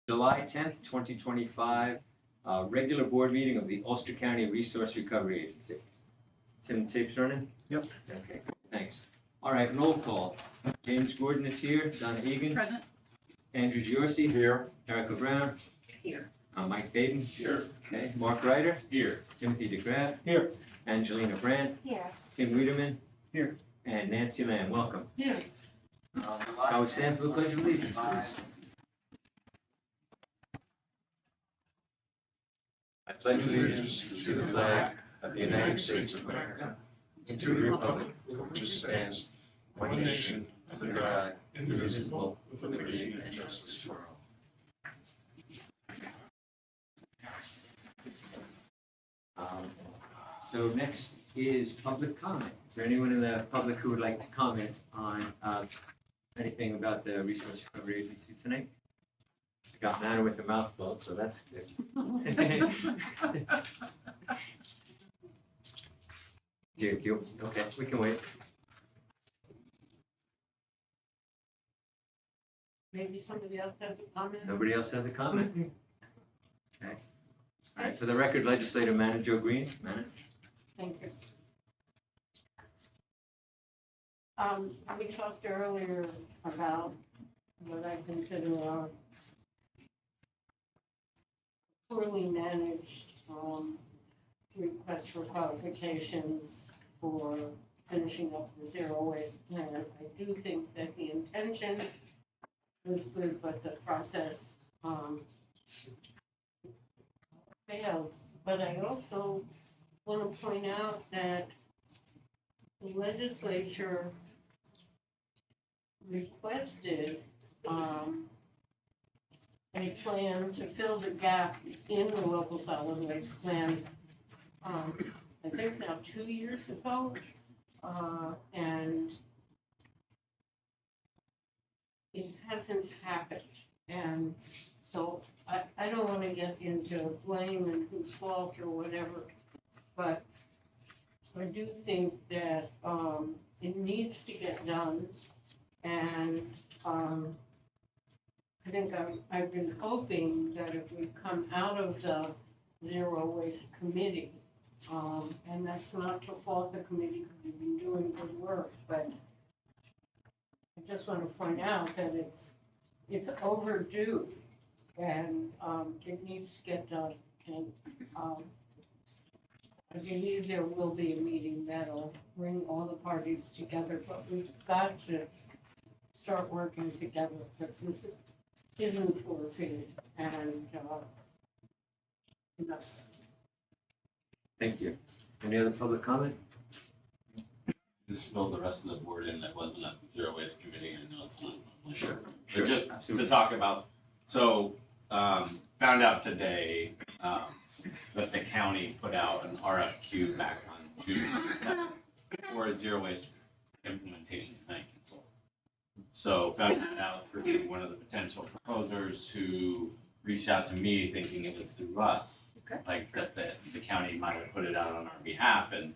July 10th, 2025, regular board meeting of the Ulster County Resource Recovery Agency. Tim, tape's running? Yep. Okay, thanks. All right, roll call. James Gordon is here, Donna Egan, Present. Andrew Giorgi, Here. Erica Brown, Here. Mike Baden, Here. okay, Mark Ryder, Here. Timothy DeGraff, Here. Angelina Brandt, Here. Kim Wiedemann, Here. and Nancy Lamb. Welcome. Here. Shall we stand for the Pledge of Allegiance, please? I pledge allegiance to the flag of the United States of America and to the republic which stands one nation under God, indivisible, with liberty and justice for all. So next is public comment. Is there anyone in the public who would like to comment on anything about the Resource Recovery Agency tonight? I got Nana with the mouthful, so that's good. Okay, we can wait. Maybe somebody else has a comment? Nobody else has a comment? Okay. All right, for the record, Legislator Manager Joe Green. Manager. Thank you. We talked earlier about what I consider a poorly managed request for qualifications for finishing up the zero waste plan. I do think that the intention was good, but the process failed. But I also want to point out that the legislature requested a plan to fill the gap in the local solid waste plan, I think now 2 years ago, and it hasn't happened. And so I don't want to get into blame and whose fault or whatever, but I do think that it needs to get done. And I think I've been hoping that if we come out of the Zero Waste Committee, and that's not to fault the committee because you've been doing good work, but I just want to point out that it's overdue and it needs to get done. And I believe there will be a meeting that'll bring all the parties together, but we've got to start working together because this isn't working and enough. Thank you. Any other public comment? Just fill the rest of the board in that wasn't at the Zero Waste Committee, and no, it's not. Sure. But just Absolutely. to talk about, so, found out today, that the county put out an RFQ back on June 7th for a zero waste implementation plan consultant. So found out through one of the potential proposers who reached out to me thinking it was through us. Okay. Like that the county might have put it out on our behalf, and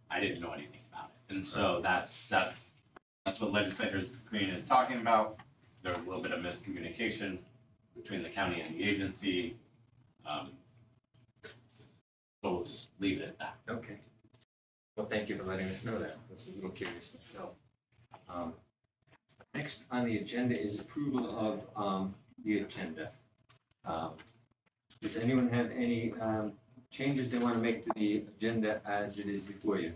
I didn't know anything about it. And so that's what legislators Green is talking about. There was a little bit of miscommunication between the county and the agency. So we'll just leave it at that. Okay. Well, thank you for letting us know that. I was a little curious to know. Next on the agenda is approval of the agenda. Does anyone have any changes they want to make to the agenda as it is before you?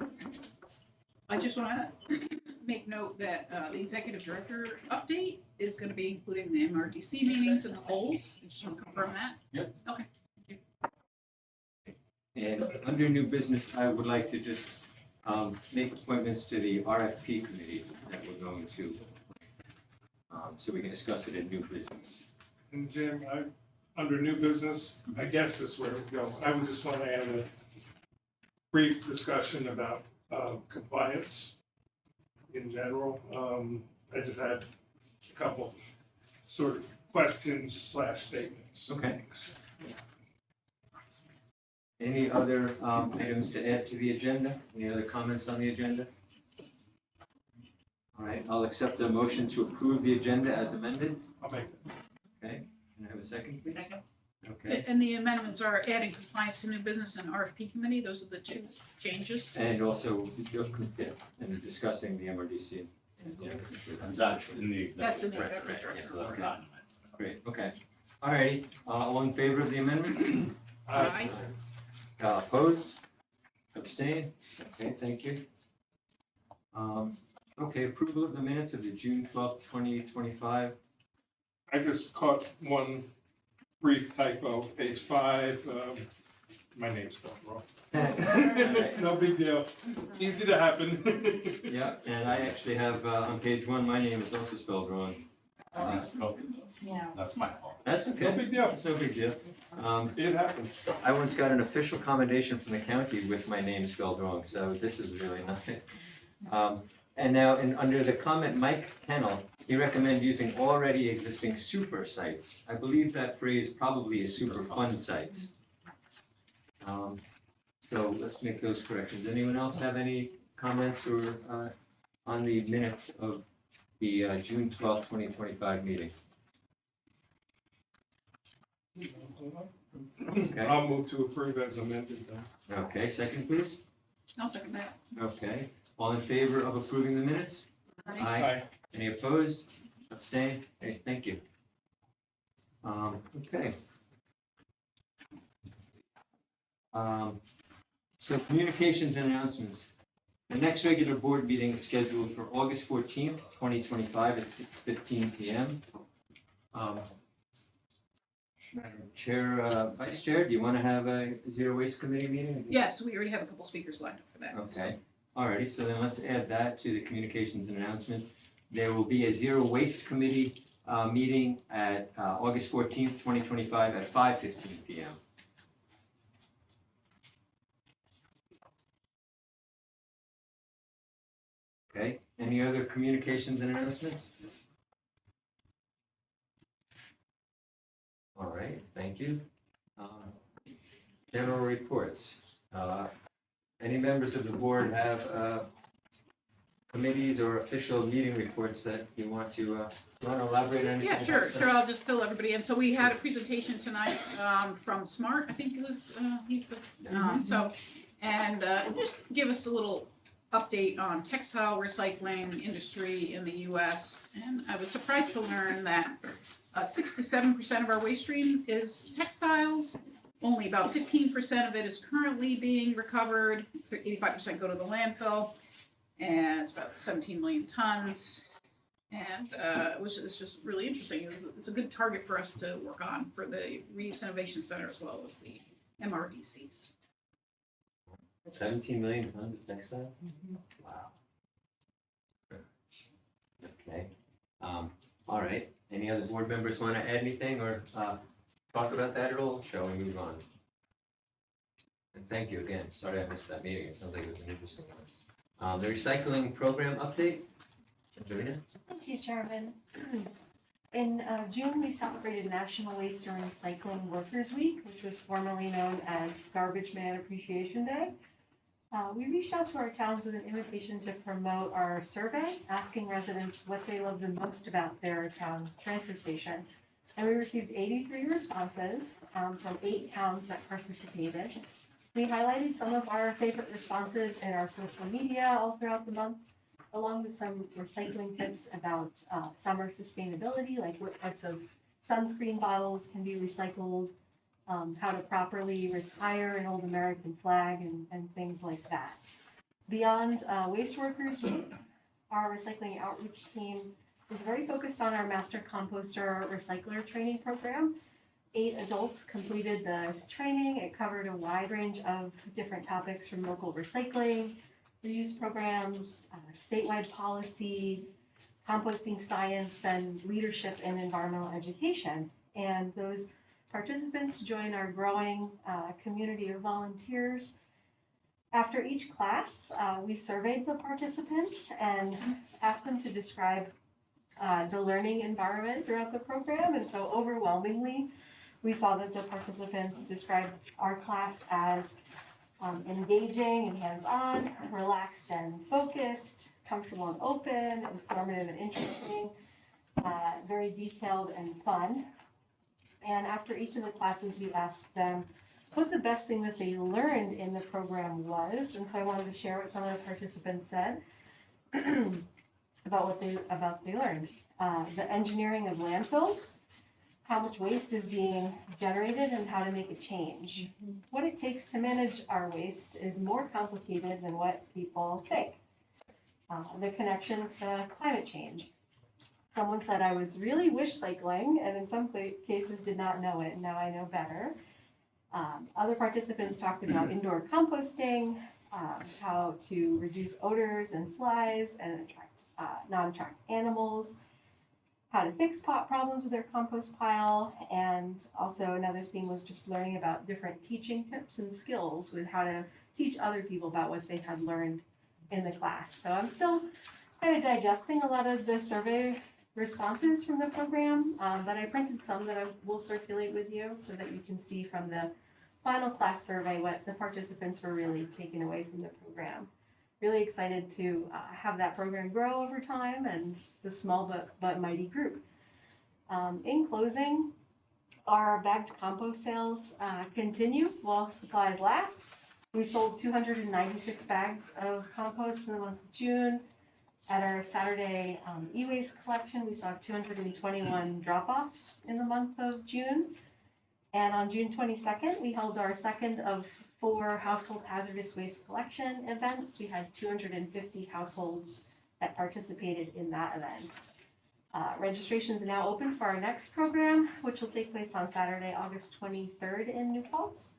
I just want to make note that the executive director update is going to be including the MRDC meetings and the goals. I just want to confirm that. Yep. Okay. And under new business, I would like to just make appointments to the RFP committee that we're going to, so we can discuss it in new business. And Jim, under new business, I guess is where we go. I would just want to add a brief discussion about compliance in general. I just had a couple sort of questions / statements. Okay. Any other items to add to the agenda? Any other comments on the agenda? All right, I'll accept the motion to approve the agenda as amended. I'll make that. Okay, and I have have a second, please? Second. Okay, And the amendments are adding compliance to new business and RFP committee. Those are the two changes. and also, and discussing the MRDC. Yeah, And that's in the. That's in the executive executive director, So that's not in the Great, okay. All righty, all in favor of the amendment? Aye. Opposed? Abstain? Okay, thank you. Okay, approval of the minutes of the June 12th, 2025. I just caught one brief typo, page 5, my name's spelled wrong. No big deal, easy to happen. Yeah, and I actually have, on page 1, my name is also spelled wrong. Yeah. That's my fault. That's No okay, big deal, that's no big deal. it happens. I once got an official commendation from the county with my name spelled wrong, so this is really nothing. And now, under the comment, Mike Kennel, he recommends using already existing super sites. I believe that phrase probably is super fund sites. So let's make those corrections. Anyone else have any comments or, on the minutes of the June 12th, 2025 meeting? Okay, I'll move to approve as amended then. okay, second please. I'll second that. Okay, all in favor of approving the minutes? Aye. Aye. Any opposed? Abstain? Okay, thank you. Okay. So communications and announcements. The next regular board meeting is scheduled for August 14th, 2025 at 6:15 PM. Madam Chair, Vice Chair, do you want to have a zero waste committee meeting? Yes, we already have a couple speakers lined up for that. Okay, alrighty, so then let's add that to the communications and announcements. There will be a zero waste committee meeting at August 14th, 2025 at 5:15 PM. Okay, any other communications and announcements? All right, thank you. General reports. Any members of the board have committees or official meeting reports that you want to elaborate on anything? Yeah, sure, about that? sure, I'll just fill everybody in. So we had a presentation tonight, from Smart, I think it was, he said, just give us a little update on textile recycling industry in the US. And I was surprised to learn that 6 to 7% of our waste stream is textiles. Only about 15% of it is currently being recovered. 85% go to the landfill, and it's about 17 million tons. And which is just really interesting. It's a good target for us to work on for the Reuse Innovation Center as well as the MRDCs. 17 million tons of textiles? Wow. Okay, all right, any other board members want to add anything or talk about that at all? Shall we move on? And thank you again, sorry I missed that meeting, it sounds like it was an interesting one. The recycling program update, Sabrina? Thank you, Chairman. In June, we celebrated National Waste and Recycling Workers Week, which was formerly known as Garbage Man Appreciation Day. We reached out to our towns with an invitation to promote our survey, asking residents what they love the most about their town transfer station. And we received 83 responses from 8 towns that participated. We highlighted some of our favorite responses in our social media all throughout the month, along with some recycling tips about summer sustainability, like what types of sunscreen bottles can be recycled, how to properly retire an old American flag, and things like that. Beyond Waste Workers Week, our recycling outreach team is very focused on our Master Composter Recycler training program. 8 adults completed the training. It covered a wide range of different topics from local recycling, reuse programs, statewide policy, composting science, and leadership in environmental education. And those participants join our growing community of volunteers. After each class, we surveyed the participants and asked them to describe the learning environment throughout the program. And so overwhelmingly, we saw that the participants described our class as engaging and hands-on, relaxed and focused, comfortable and open, informative and interesting, very detailed and fun. And after each of the classes, we asked them what the best thing that they learned in the program was. And so I wanted to share what some of the participants said about what they learned. The engineering of landfills, how much waste is being generated and how to make a change. What it takes to manage our waste is more complicated than what people think. The connection to climate change. Someone said I was really wish cycling and in some cases did not know it. Now I know better. Other participants talked about indoor composting, how to reduce odors and flies and attract non-attract animals, how to fix pot problems with their compost pile, and also another theme was just learning about different teaching tips and skills with how to teach other people about what they had learned in the class. So I'm still kind of digesting a lot of the survey responses from the program, but I printed some that I will circulate with you so that you can see from the final class survey what the participants were really taking away from the program. Really excited to have that program grow over time and the small but mighty group. In closing, our bagged compost sales continue while supplies last. We sold 296 bags of compost in the month of June. At our Saturday e-waste collection, we saw 221 drop-offs in the month of June. And on June 22nd, we held our second of 4 household hazardous waste collection events. We had 250 households that participated in that event. Registration is now open for our next program, which will take place on Saturday, August 23rd in New Paltz.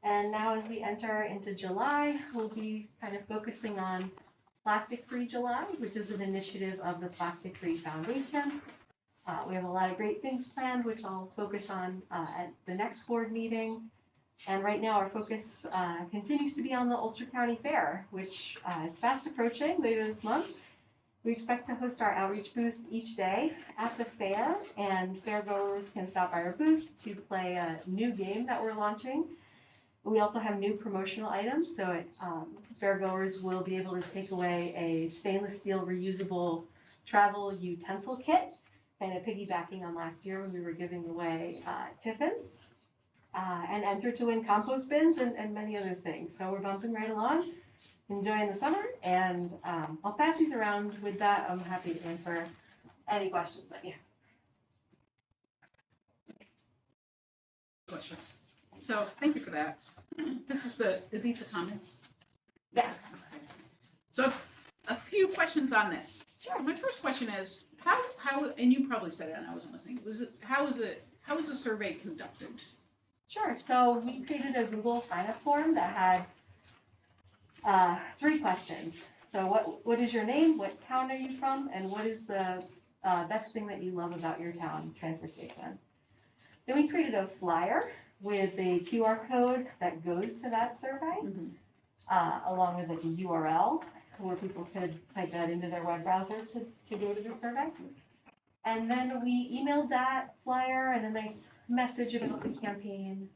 And now as we enter into July, we'll be kind of focusing on Plastic Free July, which is an initiative of the Plastic Free Foundation. We have a lot of great things planned, which I'll focus on at the next board meeting. And right now our focus continues to be on the Ulster County Fair, which is fast approaching later this month. We expect to host our outreach booth each day at the fair, and fairgoers can stop by our booth to play a new game that we're launching. We also have new promotional items, so fairgoers will be able to take away a stainless steel reusable travel utensil kit, kind of piggybacking on last year when we were giving away tiffins, and enter to win compost bins and many other things. So we're bumping right along, enjoying the summer, and I'll pass these around. With that, I'm happy to answer any questions that you have. Question. So thank you for that. This is these are comments? Yes. So a few questions on this. Sure. My first question is how and you probably said it and I wasn't listening. How was the survey conducted? Sure. So we created a Google sign-up form that had 3 questions. So what is your name? What town are you from? And what is the best thing that you love about your town transfer station? Then we created a flyer with a QR code that goes to that survey, along with like a URL where people could type that into their web browser to go to the survey. And then we emailed that flyer and a nice message about the campaign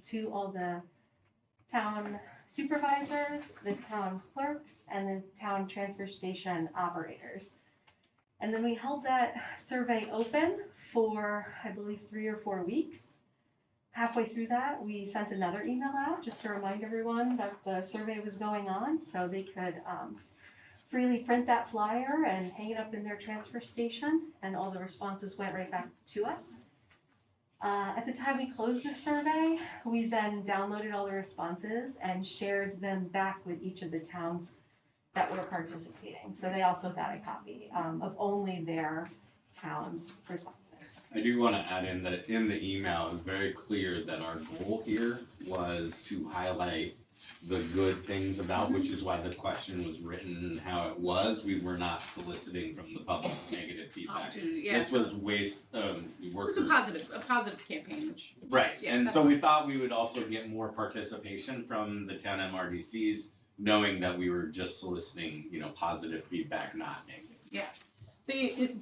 to all the town supervisors, the town clerks, and the town transfer station operators. And then we held that survey open for, I believe, 3 or 4 weeks. Halfway through that, we sent another email out just to remind everyone that the survey was going on so they could freely print that flyer and hang it up in their transfer station, and all the responses went right back to us. At the time we closed the survey, we then downloaded all the responses and shared them back with each of the towns that were participating. So they also got a copy of only their town's responses. I do want to add in that in the email, it was very clear that our goal here was to highlight the good things about, which is why the question was written how it was. We were not soliciting from the public negative feedback. This was waste It workers. was a positive campaign, which Right, yeah, and so we thought we would also get more participation from the town MRDCs, knowing that we were just soliciting, positive feedback, not negative. Yeah. The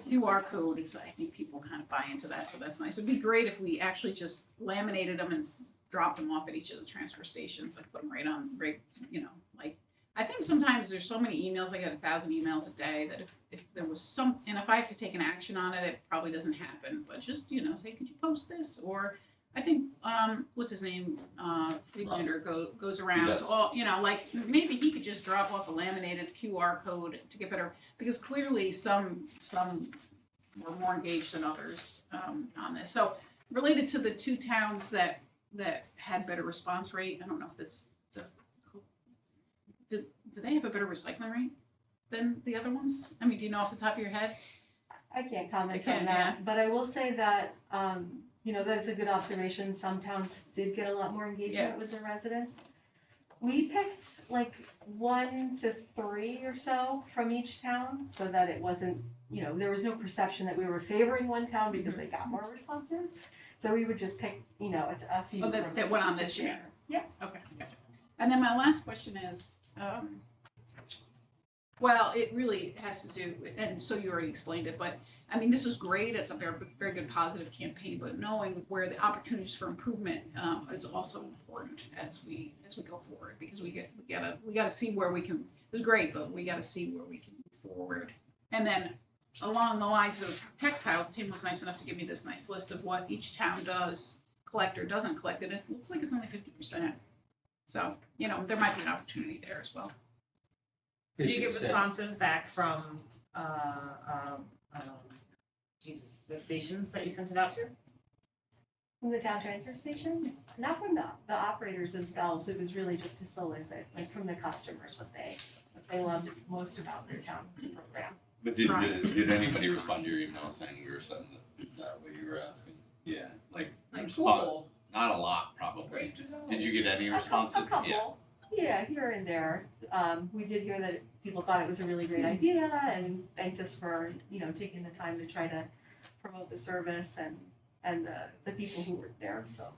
QR code is, I think people kind of buy into that, so that's nice. It'd be great if we actually just laminated them and dropped them off at each of the transfer stations, like put them like I think sometimes there's so many emails, I get 1,000 emails a day, that if there was some, and if I have to take an action on it, it probably doesn't happen, but just, say, could you post this? Or I think, what's his name, Friedlander goes around does. to all, like, maybe he could just drop off a laminated QR code to get better, because clearly some were more engaged than others, on this. So related to the two towns that had better response rate, I don't know if this, do they have a better recycling rate than the other ones? I mean, do you know off the top of your head? I can't comment I can't, on that, but I will say that, that's a good observation. Some towns did get a lot more engagement with their residents. We picked like 1 to 3 or so from each town so that it wasn't, there was no perception that we were favoring one town because they got more responses. So we would just pick, a few. Oh, that went on this to year? share. Yeah. Okay, gotcha. And then my last question is, well, it really has to do with, and so you already explained it, but I mean, this is great. It's a very, very good positive campaign, but knowing where the opportunities for improvement is also important as we go forward, because we gotta see where we can. It's great, but we gotta see where we can move forward. And then along the lines of textiles, Tim was nice enough to give me this nice list of what each town does collect or doesn't collect, and it looks like it's only 50%. So there might be an opportunity there as well. Did you get responses back from, the stations that you sent it out to? From the town transfer stations, not from the operators themselves. It was really just to solicit, like from the customers, what they loved most about their town program. But did anybody respond to your email saying you were sending it? Is that what you were asking? Yeah, like Cool. not a lot probably. Great to know. Did you get any A responses? couple, yeah, here and there. We did hear that people thought it was a really great idea and thanked us for, taking the time to try to promote the service and the people who worked there, so.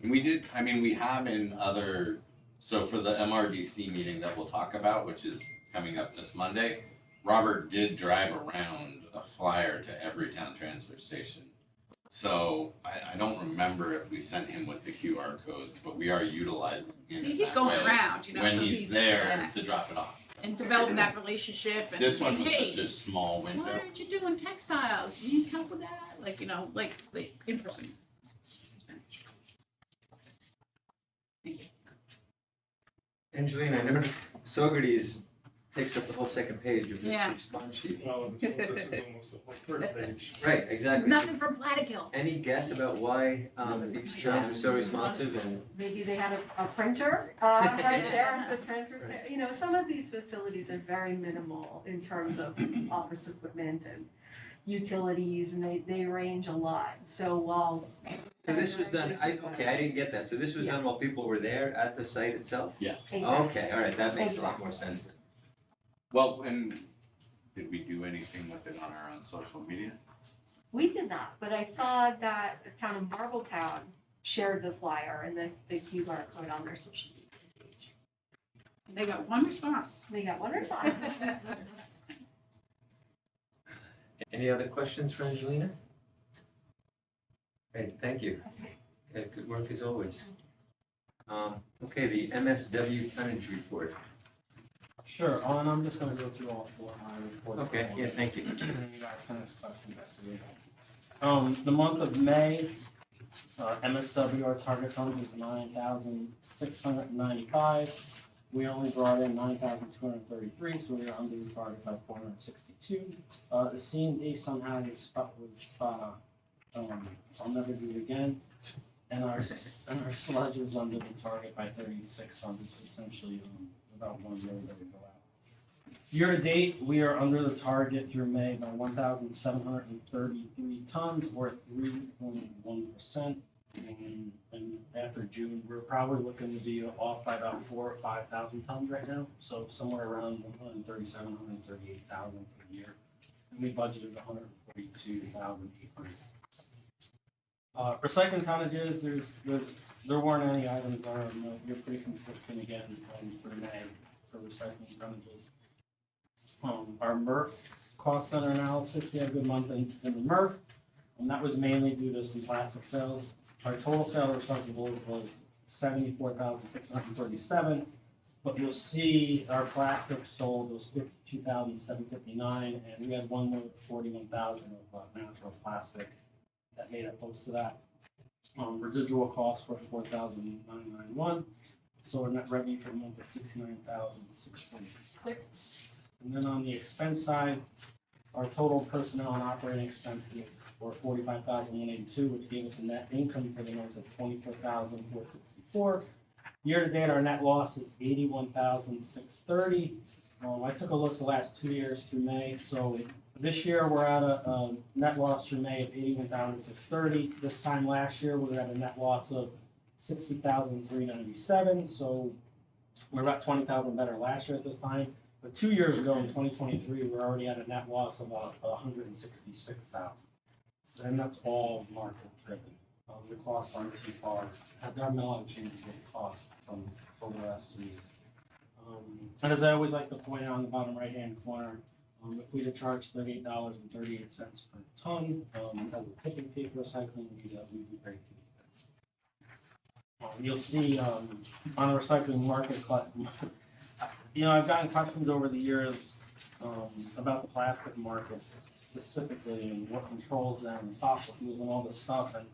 And we have in other, so for the MRDC meeting that we'll talk about, which is coming up this Monday, Robert did drive around a flyer to every town transfer station. So I don't remember if we sent him with the QR codes, but we are utilizing him in He's that going way around, when so he's there to drop it off. and develop that relationship and This say, one was hey, such a small why window. aren't you doing textiles? You need help with that? Like, like in person. Thank you. Angelina, I noticed Saugerties takes up the whole second page of this Yeah. response sheet. Well, this is almost the whole first page. Right, exactly. Nothing from Plattekill. Any guess about why these towns are so responsive and Maybe they had a printer right there at the transfer station. Some of these facilities are very minimal in terms of office equipment and utilities, and they range a lot. So while. so this was done, I didn't get that. So this was done while people were there at the site itself? Yes. Exactly. Okay, all right, that makes a lot more sense then. Well, and did we do anything with it on our own social media? We did not, but I saw that the town of Marbletown shared the flyer and the QR code on their social media page. They got one response. They got one response. Any other questions for Angelina? Great, thank you. Okay, good work as always. Okay, the MSW tonnage report. Sure, and I'm just gonna go through all 4 of my reports. Okay, yeah, thank you. And then you guys can ask questions after. The month of May, MSW, our target fund was 9,695. We only brought in 9,233, so we were under the target by 462. The C&D somehow was spot on. I'll never do it again. And our sludge was under the target by 3,600, which is essentially about 1 year that we go out. Year to date, we are under the target through May by 1,733 tons, or 3.1%. And after June, we're probably looking to be off by about 4,000 or 5,000 tons right now. So somewhere around 137,000, 138,000 for the year. And we budgeted 142,800. Recycling tonnages, there weren't any items on our note. We're pretty consistent again for May for recycling tonnages. Our MRF cost center analysis, we had a good month in the MRF, and that was mainly due to some plastic sales. Our total sale of recyclables was 74,637. But you'll see our plastics sold was 52,759, and we had one load of 41,000 of natural plastic that made up most of that. Residual costs were 4,991. So our net revenue for the month was 69,646. And then on the expense side, our total personnel and operating expenses were 45,182, which gave us a net income for the month of 24,464. Year to date, our net loss is 81,630. I took a look the last 2 years through May. So this year we're at a net loss through May of 81,630. This time last year we were at a net loss of 60,397. So we're about 20,000 better last year at this time. But 2 years ago in 2023, we're already at a net loss of 166,000. So, and that's all market driven. The costs aren't too far. There have been a lot of changes with the costs from over the last 3 years. And as I always like to point out on the bottom right hand corner, if we'd have charged $38.38 per ton as a tipping fee for recycling, we'd be great. You'll see on the recycling market, I've gotten questions over the years about the plastic markets specifically and what controls them and fossil fuels and all this stuff. And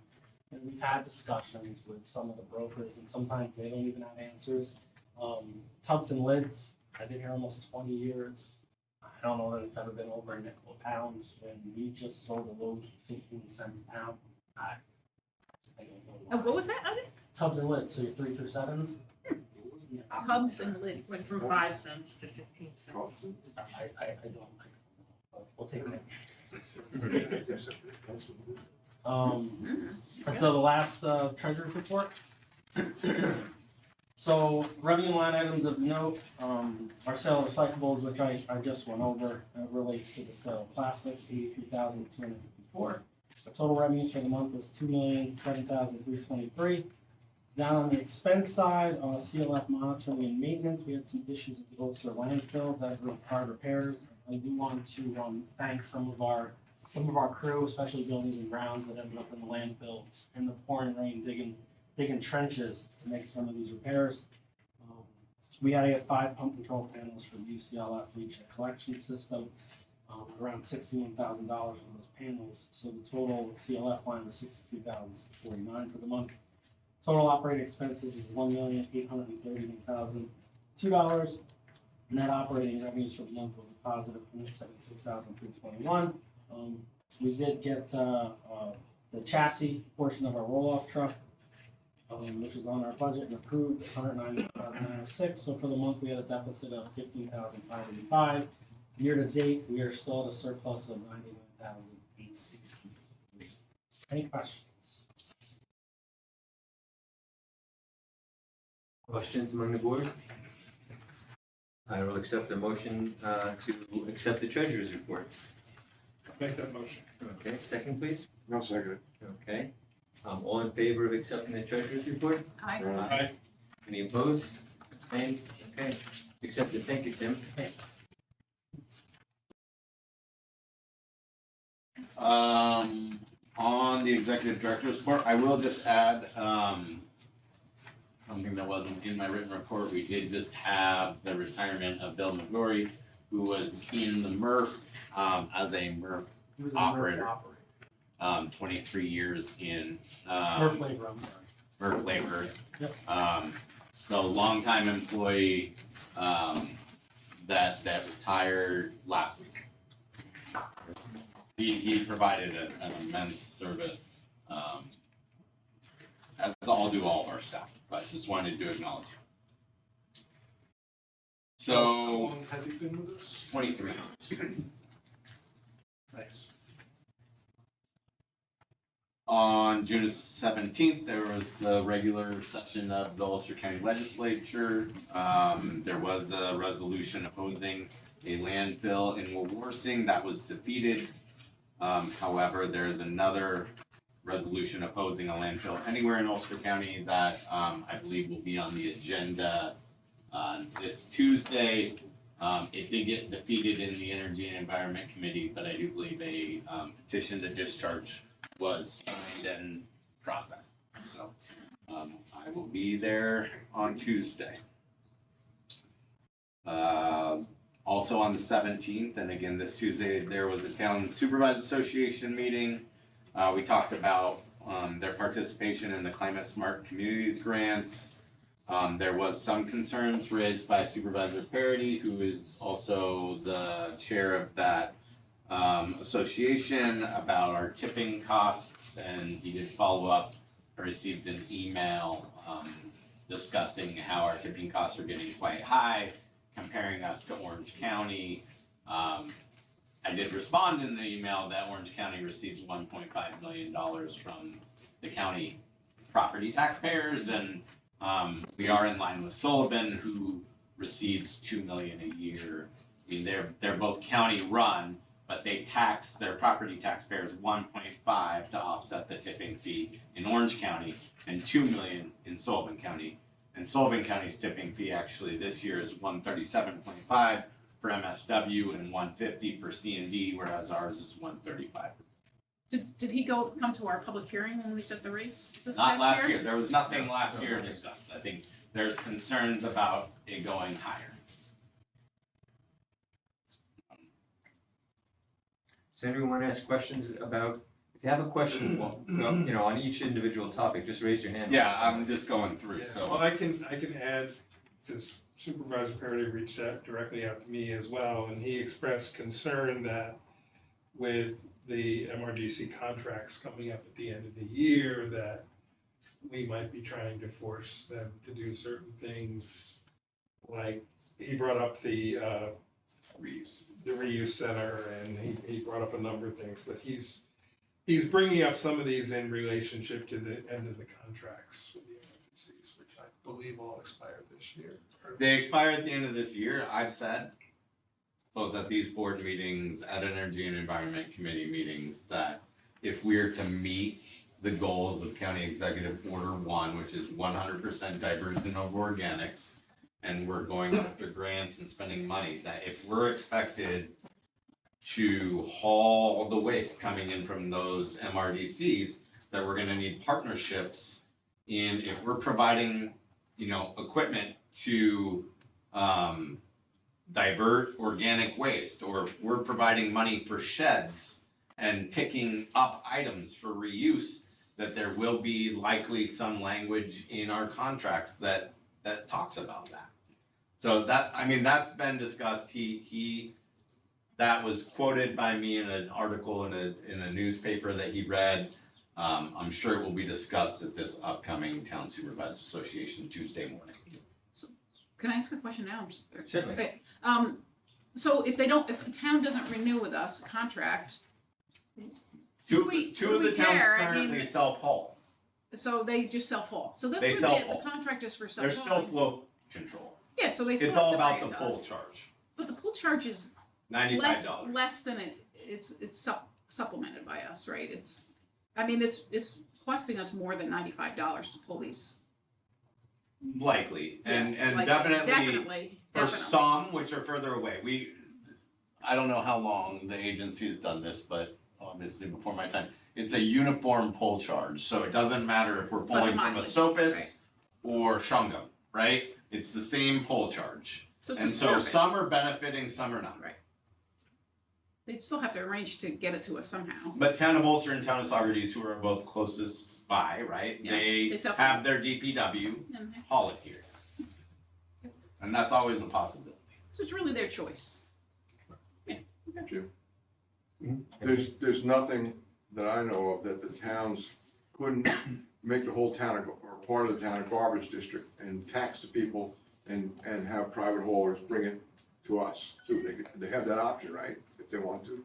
we've had discussions with some of the brokers, and sometimes they don't even have answers. Tubs and lids, I've been here almost 20 years. I don't know that it's ever been over a nickel a pound, and we just sold a load for 15 cents a pound. I don't know why. What was that other? Tubs and lids, so your 3 through 7s. Yeah. Tubs and lids. Went from 5 cents to 15 cents. I don't like it. We'll take that. So the last treasurer's report. So revenue line items of note, our sale of recyclables, which I just went over, relates to the sale of plastics, 83,254. The total revenues for the month was 2,007,323. Down on the expense side, CLF monitoring and maintenance, we had some issues at the Ulster landfill that required repairs. I do want to thank some of our crew, especially buildings and grounds, that ended up in the landfill in the pouring rain, digging trenches to make some of these repairs. We had to get 5 pump control panels for the UCRRA leachate collection system, around $61,000 for those panels. So the total CLF line was $62,049 for the month. Total operating expenses was $1,831,002. Net operating revenues for the month was a positive $176,321. We did get the chassis portion of our roll-off truck, which was on our budget and approved, $190,906. So for the month, we had a deficit of $15,585. Year to date, we are still at a surplus of $99,863. Any questions? Questions among the board? I will accept the motion to accept the treasurer's report. Make that motion. Okay, second please. No second. Okay. All in favor of accepting the treasurer's report? Aye. Aye. Any opposed? Abstained? Okay. Accepted. Thank you, Tim. On the executive director's report, I will just add, something that wasn't in my written report. We did just have the retirement of Bill McGlory, who was in the MRF, as a MRF operator. 23 years in, More flavor, I'm sorry. MRF labor. Yep. So longtime employee, that retired last week. He provided an immense service, as all do all of our staff, but just wanted to acknowledge him. How So, long have you been with us? 23. Nice. On June 17th, there was the regular session of the Ulster County Legislature. There was a resolution opposing a landfill in Wawarsing that was defeated. However, there's another resolution opposing a landfill anywhere in Ulster County that I believe will be on the agenda this Tuesday. It did get defeated in the Energy and Environment Committee, but I do believe a petition to discharge was signed and processed. So I I will be there on Tuesday. Also on the 17th, and again this Tuesday, there was a Town Supervisors Association meeting. We talked about their participation in the Climate Smart Communities grant. There was some concerns raised by Supervisor Parity, who is also the chair of that association, about our tipping costs, and he did follow up. I received an email discussing how our tipping costs are getting quite high, comparing us to Orange County. I did respond in the email that Orange County receives $1.5 million from the county property taxpayers, and we are in line with Sullivan, who receives $2 million a year. I mean, they're both county run, but they tax their property taxpayers 1.5 to offset the tipping fee in Orange County, and $2 million in Sullivan County. And Sullivan County's tipping fee actually this year is 137.5 for MSW and 150 for C&D, whereas ours is 135. Did he come to our public hearing when we set the rates this Not past last year. There was nothing last year discussed. I think there's concerns about it going higher. Does anyone want to ask questions about, if you have a question, well, you know, on each individual topic, just raise your hand. Yeah, I'm just going through, Yeah, well, so. I can add, because Supervisor Parity reached out directly out to me as well, and he expressed concern that with the MRDC contracts coming up at the end of the year, that we might be trying to force them to do certain things. Like, he brought up the reuse center, and he brought up a number of things, but he's bringing up some of these in relationship to the end of the contracts with the MRDCs, which I believe all expire this year. They expire at the end of this year. I've said, both at these board meetings, at Energy and Environment Committee meetings, that if we're to meet the goals of County Executive Order 1, which is 100% diversion of organics, and we're going after grants and spending money, that if we're expected to haul the waste coming in from those MRDCs, that we're gonna need partnerships in, if we're providing, you know, equipment to divert organic waste, or if we're providing money for sheds and picking up items for reuse, that there will be likely some language in our contracts that talks about that. So that, I mean, that's been discussed. That was quoted by me in an article in a newspaper that he read. I'm sure it will be discussed at this upcoming Town Supervisors Association Tuesday morning. Can I ask a question now? Certainly. Okay, so if the town doesn't renew with us a contract, Two do of we the towns care? I currently mean- self-haul. so they just self-haul. So that's They what self-haul. the contract is for There's still self-hauling. flow control. Yeah, so they still It's have all to about bring the it to full us. charge. But the pool charge is $95. less than it's supplemented by us, right? It's costing us more than $95 to pull these. Likely, and Yes, like, definitely for definitely. some which are further away. I don't know how long the agency has done this, but obviously before my time, it's a uniform pull charge, so it doesn't matter if we're pulling from a mileage, Sopus right. or Shungum, right? It's the same pull charge, So it's and a so service. some are benefiting, some are not. Right. They'd still have to arrange to get it to us somehow. But Town of Ulster and Town of Saugerties, who are both closest by, right? Yeah, They they self- have their DPW And haul it here, and that's always a possibility. so it's really their choice. There's nothing that I know of that the towns couldn't make the whole town or part of the town a garbage district and tax the people and have private haulers bring it to us. So they have that option, right, if they want to?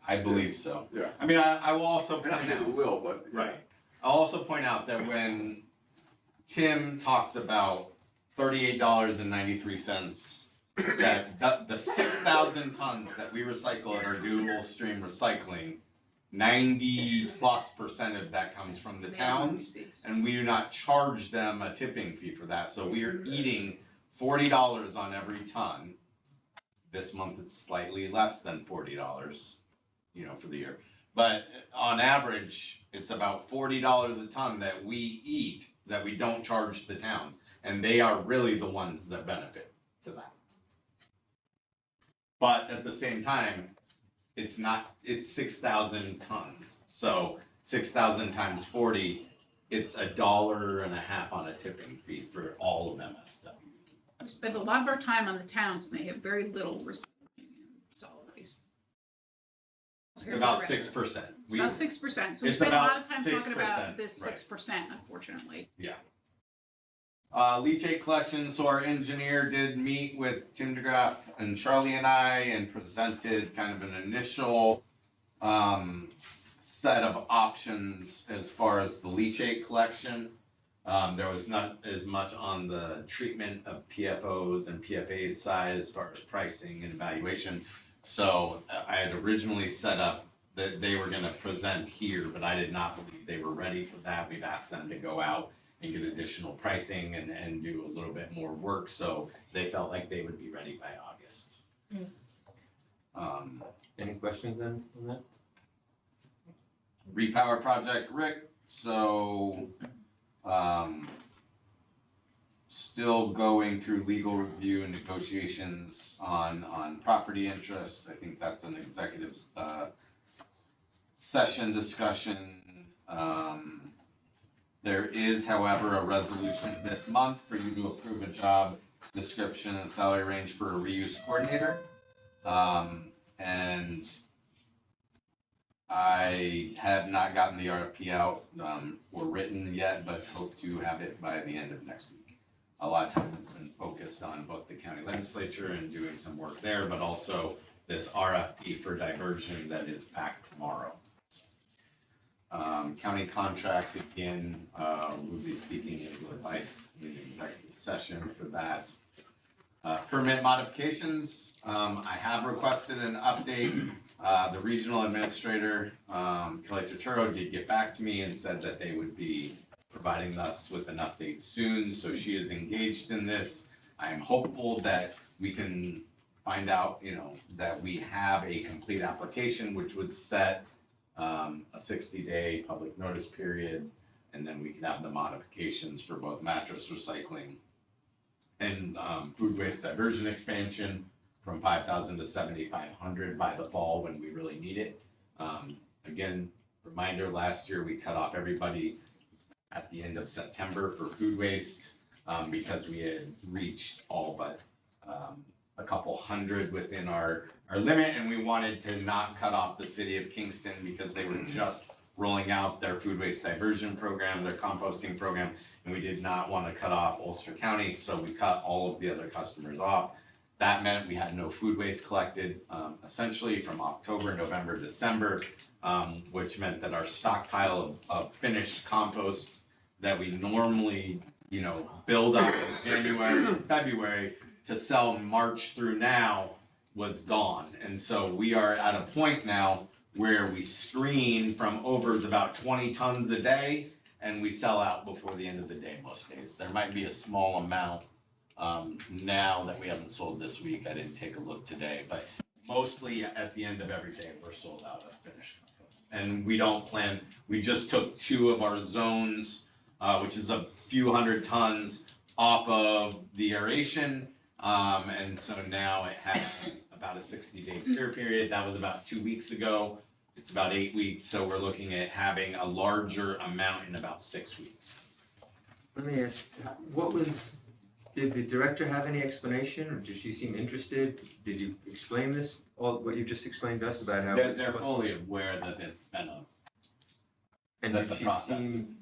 I believe so. Yeah. I mean, I will also And I point think out. it will, but. Right. I'll also point out that when Tim talks about $38.93, that the 6,000 tons that we recycle at our dual stream recycling, 90+% of that comes from the towns, and we do not charge them a tipping fee for that. So we are eating $40 on every ton. This month it's slightly less than $40, you know, for the year. But on average, it's about $40 a ton that we eat that we don't charge the towns. And they are really the ones that benefit to that. But at the same time, it's 6,000 tons. So 6,000 times 40, it's $1.50 on a tipping fee for all of MSW. We spend a lot of our time on the towns and they have very little recycling and solid waste. It's about 6%. It's about 6%, so we it's spend a lot about of time talking 6%, about this right. 6%, unfortunately. Leachate collection, so our engineer did meet with Tim DeGraff and Charlie and I and presented kind of an initial set of options as far as the leachate collection. There was not as much on the treatment of PFOs and PFAs side as far as pricing and evaluation. So I had originally set up that they were gonna present here, but I did not believe they were ready for that. We've asked them to go out and get additional pricing and do a little bit more work, so they felt like they would be ready by August. Any questions on that? Repower project, Rick, so, still going through legal review and negotiations on property interests. I think that's an executive, session discussion. There is, however, a resolution this month for you to approve a job description and salary range for a reuse coordinator. And I have not gotten the RFP out, or written yet, but hope to have it by the end of next week. A lot of time has been focused on both the county legislature and doing some work there, but also this RFP for diversion that is back tomorrow. County contract, again, we'll be speaking legal advice in executive session for that. Permit modifications, I have requested an update. The regional administrator, Kelly Turturro, did get back to me and said that they would be providing us with an update soon, so she is engaged in this. I am hopeful that we can find out, that we have a complete application, which would set a 60-day public notice period, and then we can have the modifications for both mattress recycling and food waste diversion expansion from 5,000 to 7,500 by the fall when we really need it. Again, reminder, last year we cut off everybody at the end of September for food waste because we had reached all but a couple hundred within our limit, and we wanted to not cut off the city of Kingston because they were just rolling out their food waste diversion program, their composting program, and we did not want to cut off Ulster County, so we cut all of the other customers off. That meant we had no food waste collected essentially from October, November, December, which meant that our stockpile of finished compost that we normally, build up in January and February to sell March through now was gone. And so we are at a point now where we screen from overs about 20 tons a day and we sell out before the end of the day most days. There might be a small amount now that we haven't sold this week. I didn't take a look today, but mostly at the end of every day we're sold out of finished compost. And we don't plan, we just took 2 of our zones, which is a few hundred tons off of the aeration. And so now it has about a 60-day cure period. That was about 2 weeks ago. It's about 8 weeks. So we're looking at having a larger amount in about 6 weeks. Let me ask, did the director have any explanation, or did she seem interested? Did you explain this, all what you just explained to us about how? They're fully aware that it's been And that did the she process seem,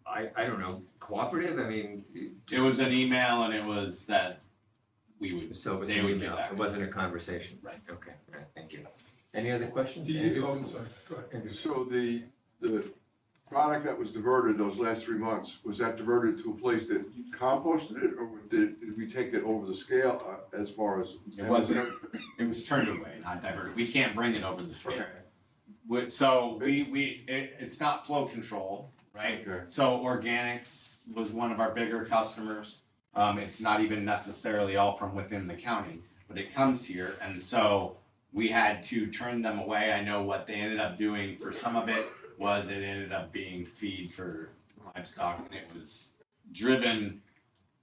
I don't know, cooperative? I mean. It was an email and it was that we would, So it was they an would get email, back. it wasn't a conversation? Right. Okay, all right, thank you. Any other questions? Do you, Andrew? oh, I'm sorry, go ahead. Andrew. So the product that was diverted those last 3 months, was that diverted to a place that you composted it, or did we take it over the scale as far as? It was turned away, not diverted. We can't bring it over the scale. Okay. So it's not flow control, right? Okay. So organics was one of our bigger customers. It's not even necessarily all from within the county, but it comes here. And so we had to turn them away. I know what they ended up doing for some of it was it ended up being feed for livestock, and it was driven.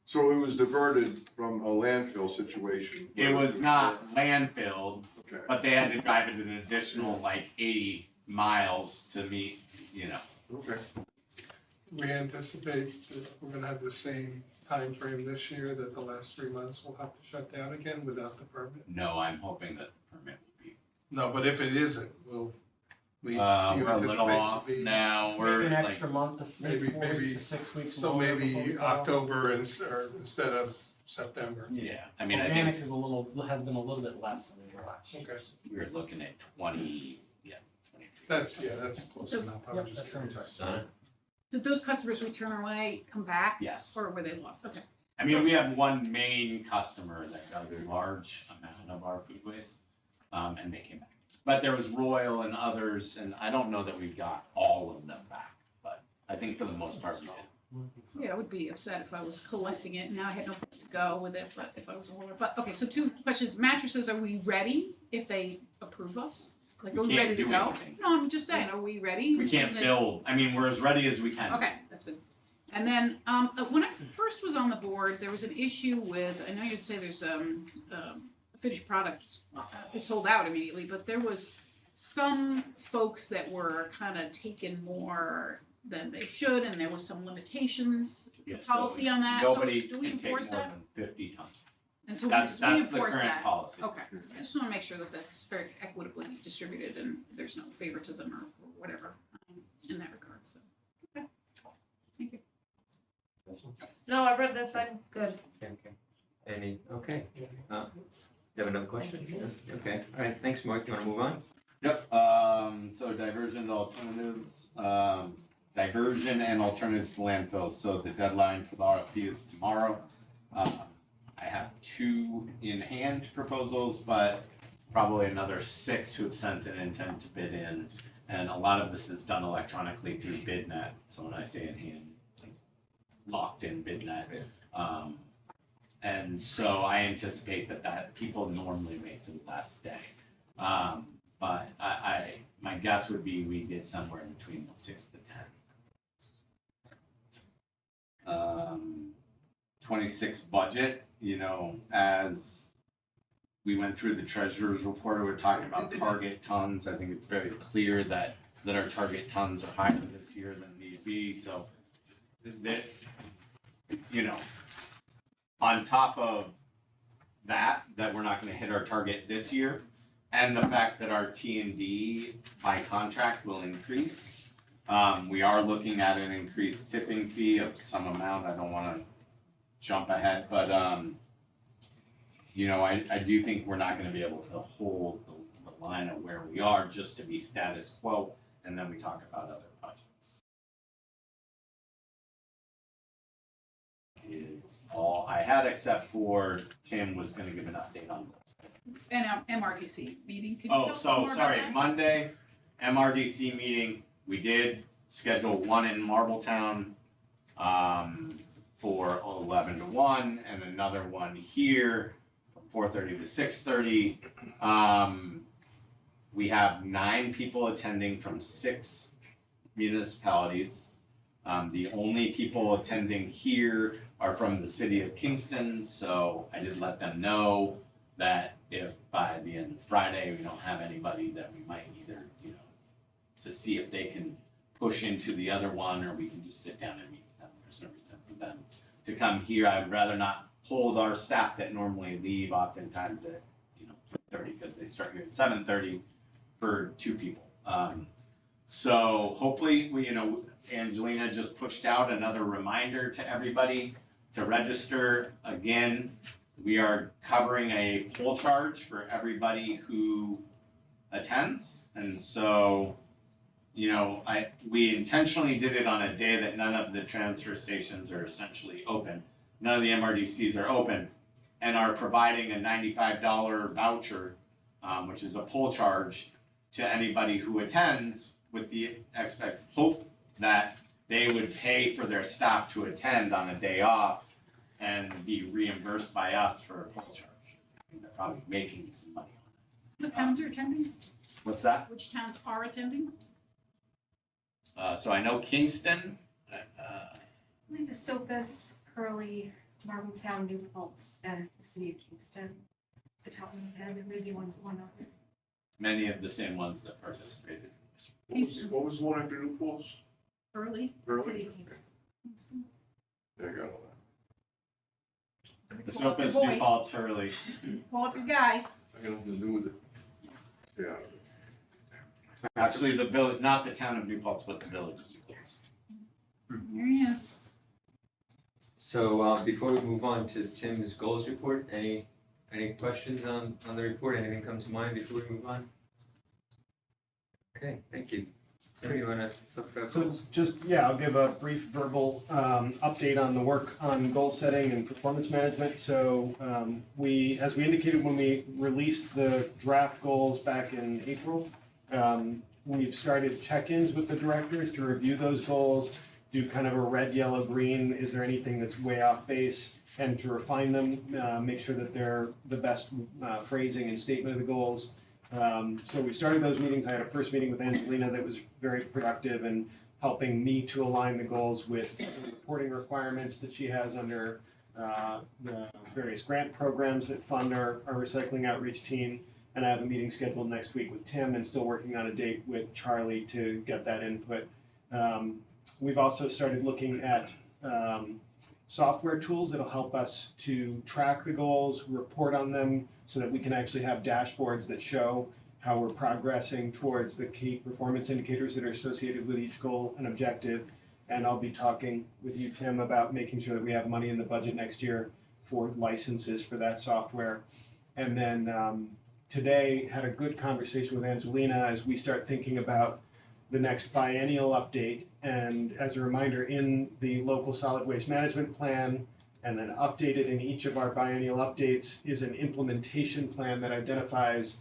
So it was diverted from a landfill situation. It was not landfilled, Okay. but they had to drive it an additional like 80 miles to meet, Okay. We anticipate that we're gonna have the same time frame this year, that the last 3 months we'll have to shut down again without the permit? No, I'm hoping that the permit will be. No, but if it isn't, do you We're a anticipate little to off be- now. We're Maybe an like, extra month, Maybe- 4 weeks maybe- to 6 weeks. So longer before maybe we go. October or instead of September? yeah, I mean, I Organics think has been a little bit less than we were last year. Okay, we were looking at 23. that's close enough, I Yep, was just that sounds curious. Donna? Did those customers we turn away come back? Yes. Or were they lost? Okay. I mean, we have one main customer that does a large amount of our food waste, and they came back. But there was Royal and others, and I don't know that we've got all of them back, but I think for the most part we did. Yeah, I would be upset if I was collecting it, and now I had no place to go with it, but if I was a holder, but, okay, so 2 questions, mattresses, are we ready if they approve us? Like, We are we can't ready to do go? anything. No, I'm just saying, are we ready? We can't Is it- build, I mean, we're as ready as we can. Okay, that's good. And then, when I first was on the board, there was an issue with, I know you'd say there's, a finished product, it sold out immediately, but there was some folks that were kind of taking more than they should, and there was some limitations, Yeah, so policy on that, so Nobody do we can take enforce more that? than 50 tons. And so we That's the enforce current that? policy. Okay, I just wanna make sure that that's very equitably distributed and there's no favoritism or whatever, in that regard, so, okay. Thank you. No, I read this, I'm good. Okay. Okay. You have another question? No? Okay, all right, thanks, Mark. You wanna move on? Yep, so diversion and alternatives, diversion and alternatives to landfills, so the deadline for the RFP is tomorrow. I have 2 in hand proposals, but probably another 6 who have sent an intent to bid in. And a lot of this is done electronically through BidNet, so when I say in hand, it's like locked in BidNet. And so I anticipate that people normally wait to the last day. But my guess would be we get somewhere in between 6 to 10. 26 budget, as we went through the treasurer's report, we're talking about target tons. I think it's very clear that our target tons are higher this year than need be, so that, on top of that we're not gonna hit our target this year, and the fact that our T&D by contract will increase. We are looking at an increased tipping fee of some amount. I don't wanna jump ahead, but I do think we're not gonna be able to hold the line of where we are just to be status quo, and then we talk about other projects. Is all I had, except for Tim was gonna give an update on this. And MRDC meeting, can you Oh, tell us so more about sorry, that? Monday, MRDC meeting, we did schedule one in Marbletown for 11 to 1 and another one here from 4:30 to 6:30. We have 9 people attending from 6 municipalities. The only people attending here are from the city of Kingston, so I did let them know that if by the end of Friday we don't have anybody, that we might either, to see if they can push into the other one, or we can just sit down and meet with them. There's no reason for them to come here. I would rather not hold our staff that normally leave oftentimes at, 3:30, because they start here at 7:30 for 2 people. So hopefully, Angelina just pushed out another reminder to everybody to register. Again, we are covering a poll charge for everybody who attends. And so, we intentionally did it on a day that none of the transfer stations are essentially open. None of the MRDCs are open, and are providing a $95 voucher, which is a poll charge, to anybody who attends, with the hope that they would pay for their staff to attend on a day off and be reimbursed by us for a poll charge. I think they're probably making some money What towns are attending? What's that? Which towns are attending? So I know Kingston, I believe Esopus, Hurley, Marbletown, New Paltz, and the city of Kingston. The top of my head, there may be one other. many of the same ones that participated. What was the one after New Falls? Early? Early? City of Kingston. Yeah, I got all that. The Pull up your Sopus, New boy. Paltz, Hurley. Pull up your guy. I got nothing to do with it. Yeah. Actually, the village, not the town of New Paltz, but the village. There he is. So, before we move on to Tim's goals report, any questions on the report? Anything come to mind before we move on? Okay, thank you. Tim, you wanna talk about So goals? just, yeah, I'll give a brief verbal update on the work on goal setting and performance management. So as we indicated when we released the draft goals back in April, we've started check-ins with the directors to review those goals, do kind of a red, yellow, green, is there anything that's way off base, and to refine them, make sure that they're the best phrasing and statement of the goals. So we started those meetings. I had a first meeting with Angelina that was very productive and helping me to align the goals with the reporting requirements that she has under the various grant programs that fund our recycling outreach team. And I have a meeting scheduled next week with Tim and still working on a date with Charlie to get that input. We've also started looking at software tools that'll help us to track the goals, report on them, so that we can actually have dashboards that show how we're progressing towards the key performance indicators that are associated with each goal and objective. And I'll be talking with you, Tim, about making sure that we have money in the budget next year for licenses for that software. And then today had a good conversation with Angelina as we start thinking about the next biennial update. And as a reminder, in the local solid waste management plan, and then updated in each of our biennial updates, is an implementation plan that identifies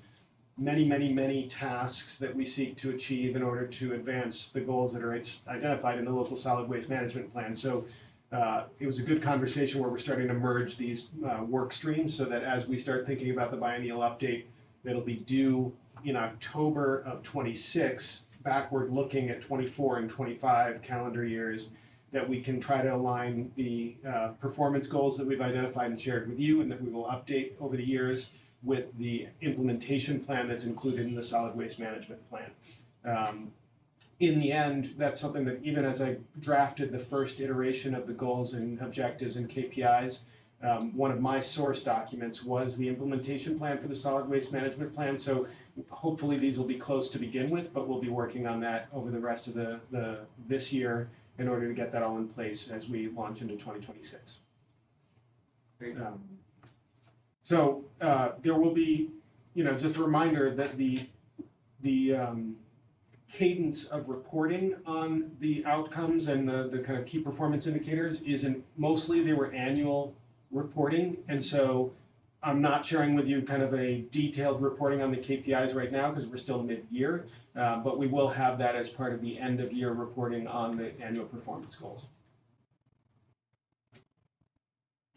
many tasks that we seek to achieve in order to advance the goals that are identified in the local solid waste management plan. So it was a good conversation where we're starting to merge these work streams so that as we start thinking about the biennial update, that'll be due in October of '26, backward looking at 24 and 25 calendar years, that we can try to align the performance goals that we've identified and shared with you and that we will update over the years with the implementation plan that's included in the solid waste management plan. In the end, that's something that even as I drafted the first iteration of the goals and objectives and KPIs, one of my source documents was the implementation plan for the solid waste management plan. So hopefully these will be close to begin with, but we'll be working on that over the rest of this year in order to get that all in place as we launch into 2026. Great. So there will be, just a reminder that the cadence of reporting on the outcomes and the kind of key performance indicators isn't, mostly they were annual reporting. And so I'm not sharing with you kind of a detailed reporting on the KPIs right now because we're still mid-year, but we will have that as part of the end of year reporting on the annual performance goals.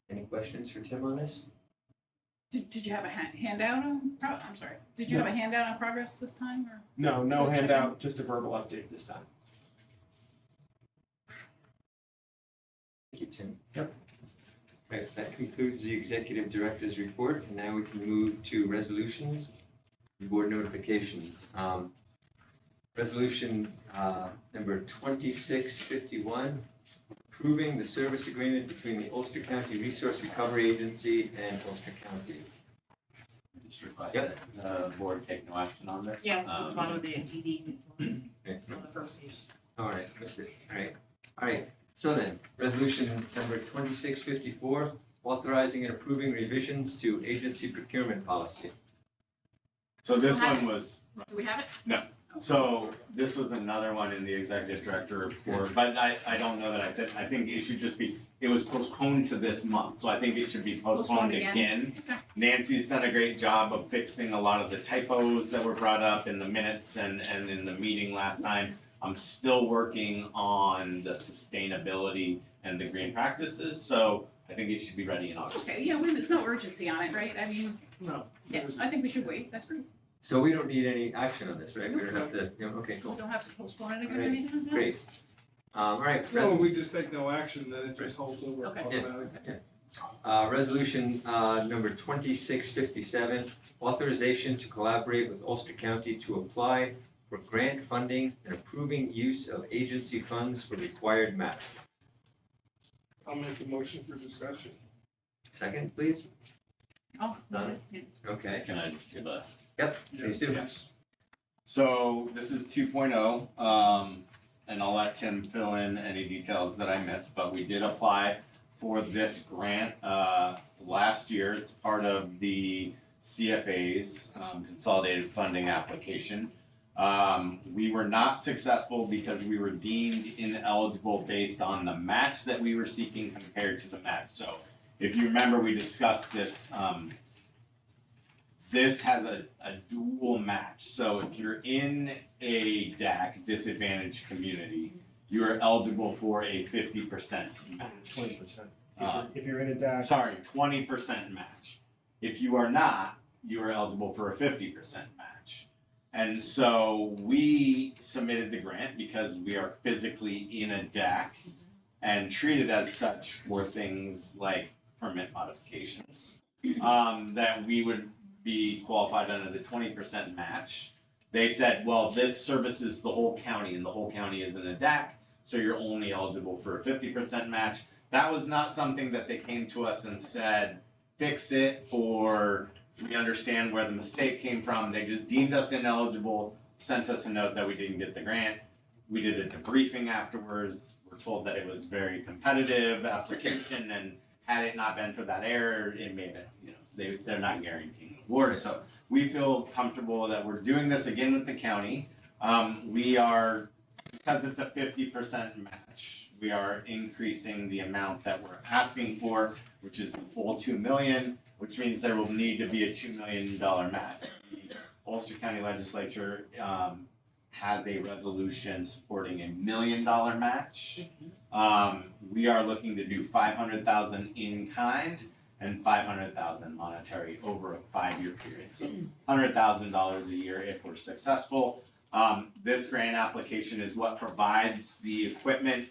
Any questions for Tim on this? Did you have a handout on, I'm sorry, did you have a handout on progress this time or? No handout, just a verbal update this time. Thank you, Tim. Yep. Right, that concludes the executive director's report, and now we can move to resolutions and board notifications. Resolution number 2651, approving the service agreement between the Ulster County Resource Recovery Agency and Ulster County. Just request Yep. that the board take no action on this. Yeah, it's the bottom of the DD Okay. on the first page. All right, missed it. All right. So then, resolution number 2654, authorizing and approving revisions to agency procurement policy. So this one was, Do we have it? so this was another one in the executive director report, but I don't know that I said, I think it should just be, it was postponed to this month, so I think it should be postponed Postponed again? again. Okay. Nancy's done a great job of fixing a lot of the typos that were brought up in the minutes and in the meeting last time. I'm still working on the sustainability and the green practices, so I think it should be ready in August. Okay, yeah, there's no urgency on it, right? I mean, No. yeah, I think we should wait, that's great. So we don't need any action on this, right? We don't have to, okay, We cool, don't have to postpone it again or Alright, anything? No? great. All right, No, we just take no action, then it just holds over Okay. automatically. resolution, number 2657, authorization to collaborate with Ulster County to apply for grant funding and approving use of agency funds for required matter. I'll make a motion for discussion. Second, please. Oh, Done. yeah. Okay, Can I just give a? please do. Yes. So this is 2.0, and I'll let Tim fill in any details that I missed, but we did apply for this grant, last year. It's part of the CFA's, consolidated funding application. We were not successful because we were deemed ineligible based on the match that we were seeking compared to the match. So if you remember, we discussed this, this has a dual match. So if you're in a DAC, disadvantaged community, you are eligible for a 50% match. 20%. If you're in a DAC, Sorry, 20% match. If you are not, you are eligible for a 50% match. And so we submitted the grant because we are physically in a DAC and treated as such for things like permit modifications, that we would be qualified under the 20% match. They said, well, this services the whole county and the whole county is in a DAC, so you're only eligible for a 50% match. That was not something that they came to us and said, fix it, or we understand where the mistake came from. They just deemed us ineligible, sent us a note that we didn't get the grant. We did a debriefing afterwards. We're told that it was very competitive application, and had it not been for that error, it may have been, they're not guaranteeing the award. So we feel comfortable that we're doing this again with the county. We are, because it's a 50% match, we are increasing the amount that we're asking for, which is the full 2 million, which means there will need to be a $2 million match. The Ulster County Legislature has a resolution supporting $1 million match. We are looking to do 500,000 in kind and 500,000 monetary over a 5-year period. So $100,000 a year if we're successful. This grant application is what provides the equipment,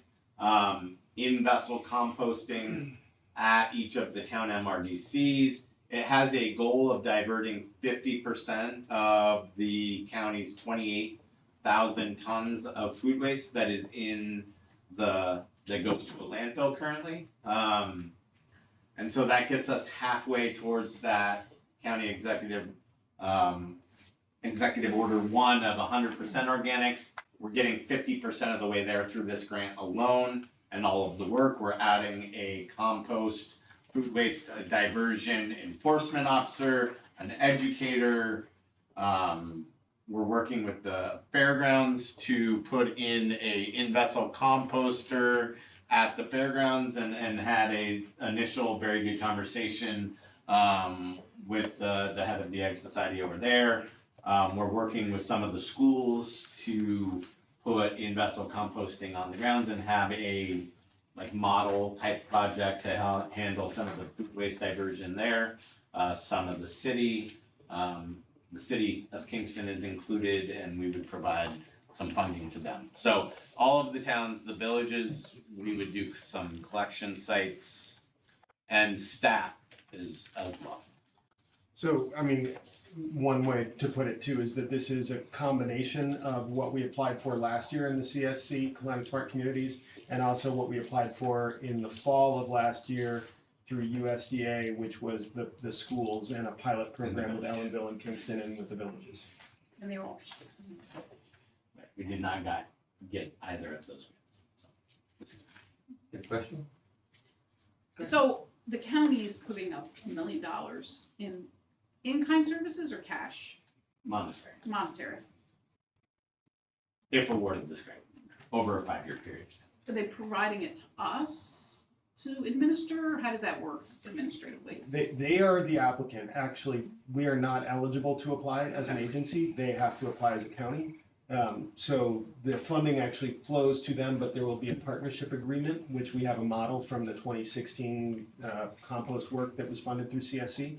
in vessel composting at each of the town MRDCs. It has a goal of diverting 50% of the county's 28,000 tons of food waste that is in that goes to a landfill currently. And so that gets us halfway towards that county executive order 1 of 100% organics. We're getting 50% of the way there through this grant alone and all of the work. We're adding a compost, food waste diversion enforcement officer, an educator. We're working with the fairgrounds to put in a in-vessel composter at the fairgrounds, and had a initial very good conversation with the head of the Egg Society over there. We're working with some of the schools to put in-vessel composting on the grounds and have a model type project to handle some of the food waste diversion there. Some of the city of Kingston is included, and we would provide some funding to them. So all of the towns, the villages, we would do some collection sites, and staff is as well. so, I mean, one way to put it too is that this is a combination of what we applied for last year in the CSC, Climate Smart Communities, and also what we applied for in the fall of last year through USDA, which was the schools and a pilot program with Ellenville and Kingston and with the villages. And they were all. We did not get either of those. Good question? So the county is putting up $1 million in in-kind services or cash, Monetary, monetary? if awarded this grant, over a 5-year period. Are they providing it to us to administer, or how does that work administratively? They are the applicant. Actually, we are not eligible to apply as an agency. They have to apply as a county. So the funding actually flows to them, but there will be a partnership agreement, which we have a model from the 2016 compost work that was funded through CSC.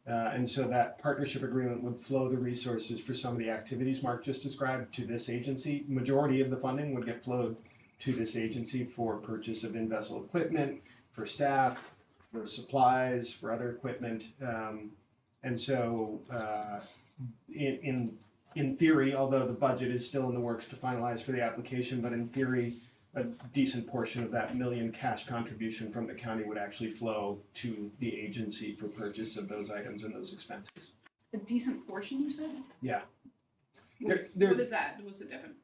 And so that partnership agreement would flow the resources for some of the activities Mark just described to this agency. Majority of the funding would get flowed to this agency for purchase of in-vessel equipment, for staff, for supplies, for other equipment. And so in theory, although the budget is still in the works to finalize for the application, but in theory, a decent portion of that $1 million cash contribution from the county would actually flow to the agency for purchase of those items and those expenses. A decent portion, you said? Yeah. What's- There- What is that?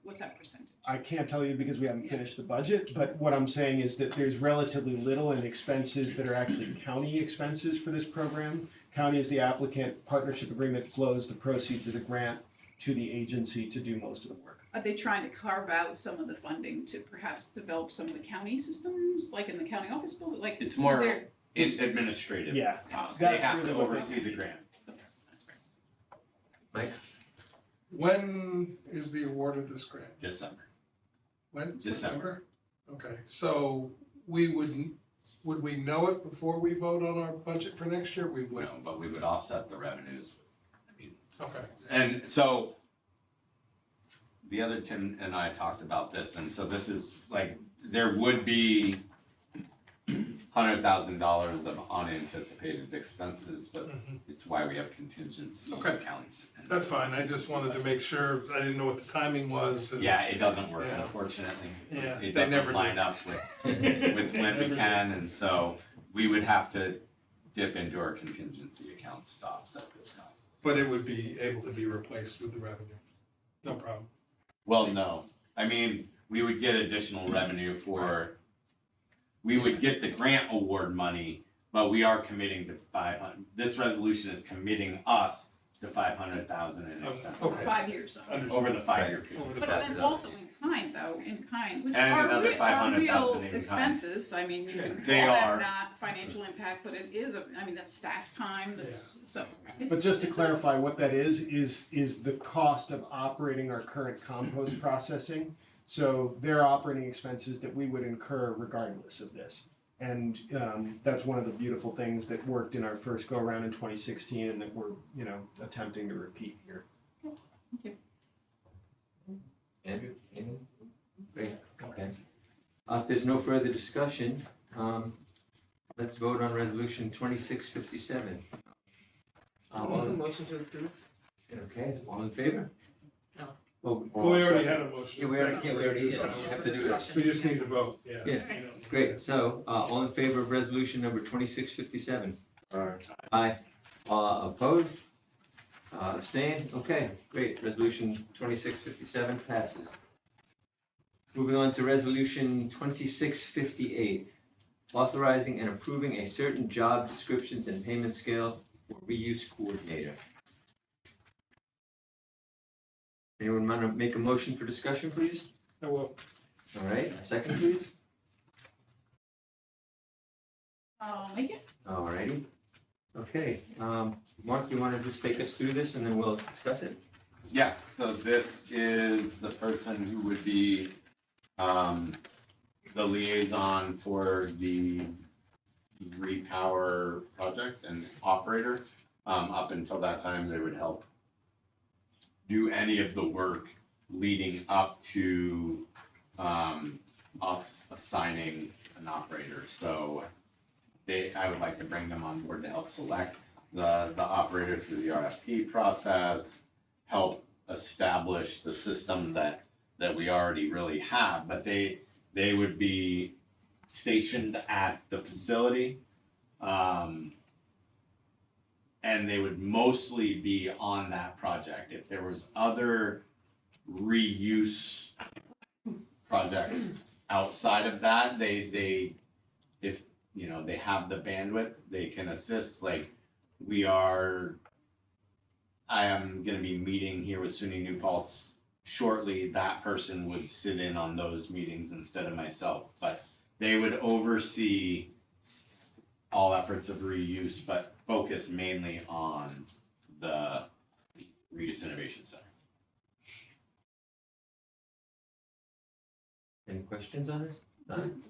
What's that percentage? I can't tell you because we haven't finished the budget, but what I'm saying is that there's relatively little in expenses that are actually county expenses for this program. County is the applicant, partnership agreement flows the proceeds of the grant to the agency to do most of the work. Are they trying to carve out some of the funding to perhaps develop some of the county systems, like in the county office building, like? It's more- they're- It's administrative. Yeah, They that's have really to what they oversee the grant. Mike? When is the award of this grant? December. When? December. Okay, so would we know it before we vote on our budget for next year? We would. No, but we would offset the revenues. I mean, Okay, and so the other Tim and I talked about this, and so this is like, there would be $100,000 of unanticipated expenses, but it's why we have contingency Okay. accounts. that's fine. I just wanted to make sure. I didn't know what the timing was. and- Yeah, it doesn't work, Yeah. unfortunately. Yeah, It they never doesn't line do. up with when we can, and so we would have to dip into our contingency account, stop those costs. But it would be able to be replaced with the revenue. No problem. Well, no, I mean, we would get additional revenue we would get the grant award money, but we are committing to 500, this resolution is committing us to 500,000 in expenses. Okay. 5 years. Understood. Over the 5-year period. Over the But past- and also in kind though, in kind, which And are another real, 500,000 in kind. expenses, I mean, you can call They are. that not financial impact, but it is, that's staff time, that's, so. But just to it's a- clarify, what that is the cost of operating our current compost processing. So they're operating expenses that we would incur regardless of this. And that's one of the beautiful things that worked in our first go around in 2016 and that we're, attempting to repeat here. Andrew? Anything? Great, okay. If there's no further discussion, let's vote on resolution 2657. Motion to approve? Okay, all in favor? No. Oh, Well, we already had a motion. Yeah, we already have to do it. We just need to vote, yeah. Yeah. Great, so, all in favor of resolution number 2657? Aye. Opposed? Abstained? Okay, great, resolution 2657 passes. Moving on to resolution 2658, authorizing and approving a certain job descriptions and payment scale for reuse coordinator. Anyone want to make a motion for discussion, please? I will. All right, a second, please. I'll make it. All righty. Okay, Mark, you want to just take us through this and then we'll discuss it? Yeah, so this is the person who would be the liaison for the repower project and operator. Up until that time, they would help do any of the work leading up to us assigning an operator. So I would like to bring them on board to help select the operator through the RFP process, help establish the system that we already really have, but they would be stationed at the facility. And they would mostly be on that project. If there was other reuse projects outside of that, they if they have the bandwidth, they can assist. Like I am gonna be meeting here with SUNY New Paltz shortly. That person would sit in on those meetings instead of myself, but they would oversee all efforts of reuse, but focus mainly on the Reuse Innovation Center. Any questions on this? None?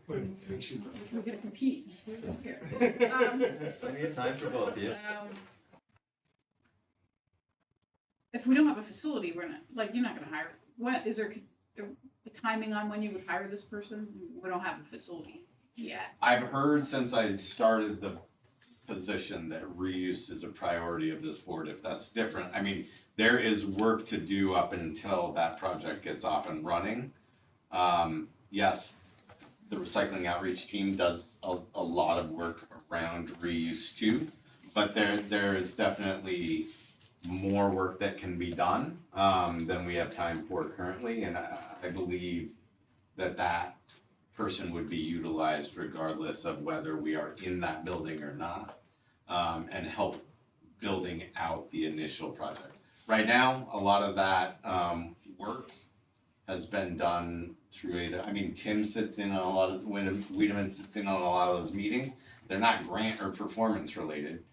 We're gonna compete. There's plenty of time for both of you. If we don't have a facility, we're not, like, you're not gonna hire, what, is there a timing on when you would hire this person? We don't have a facility yet. I've heard since I started the position that reuse is a priority of this board. If that's different, I mean, there is work to do up until that project gets off and running. Yes, the recycling outreach team does a lot of work around reuse too, but there is definitely more work that can be done than we have time for currently, and I believe that person would be utilized regardless of whether we are in that building or not, and help building out the initial project. Right now, a lot of that work has been done through either, I mean, Tim sits in on a lot of, Wiedemann sits in on a lot of those meetings. They're not grant or performance related.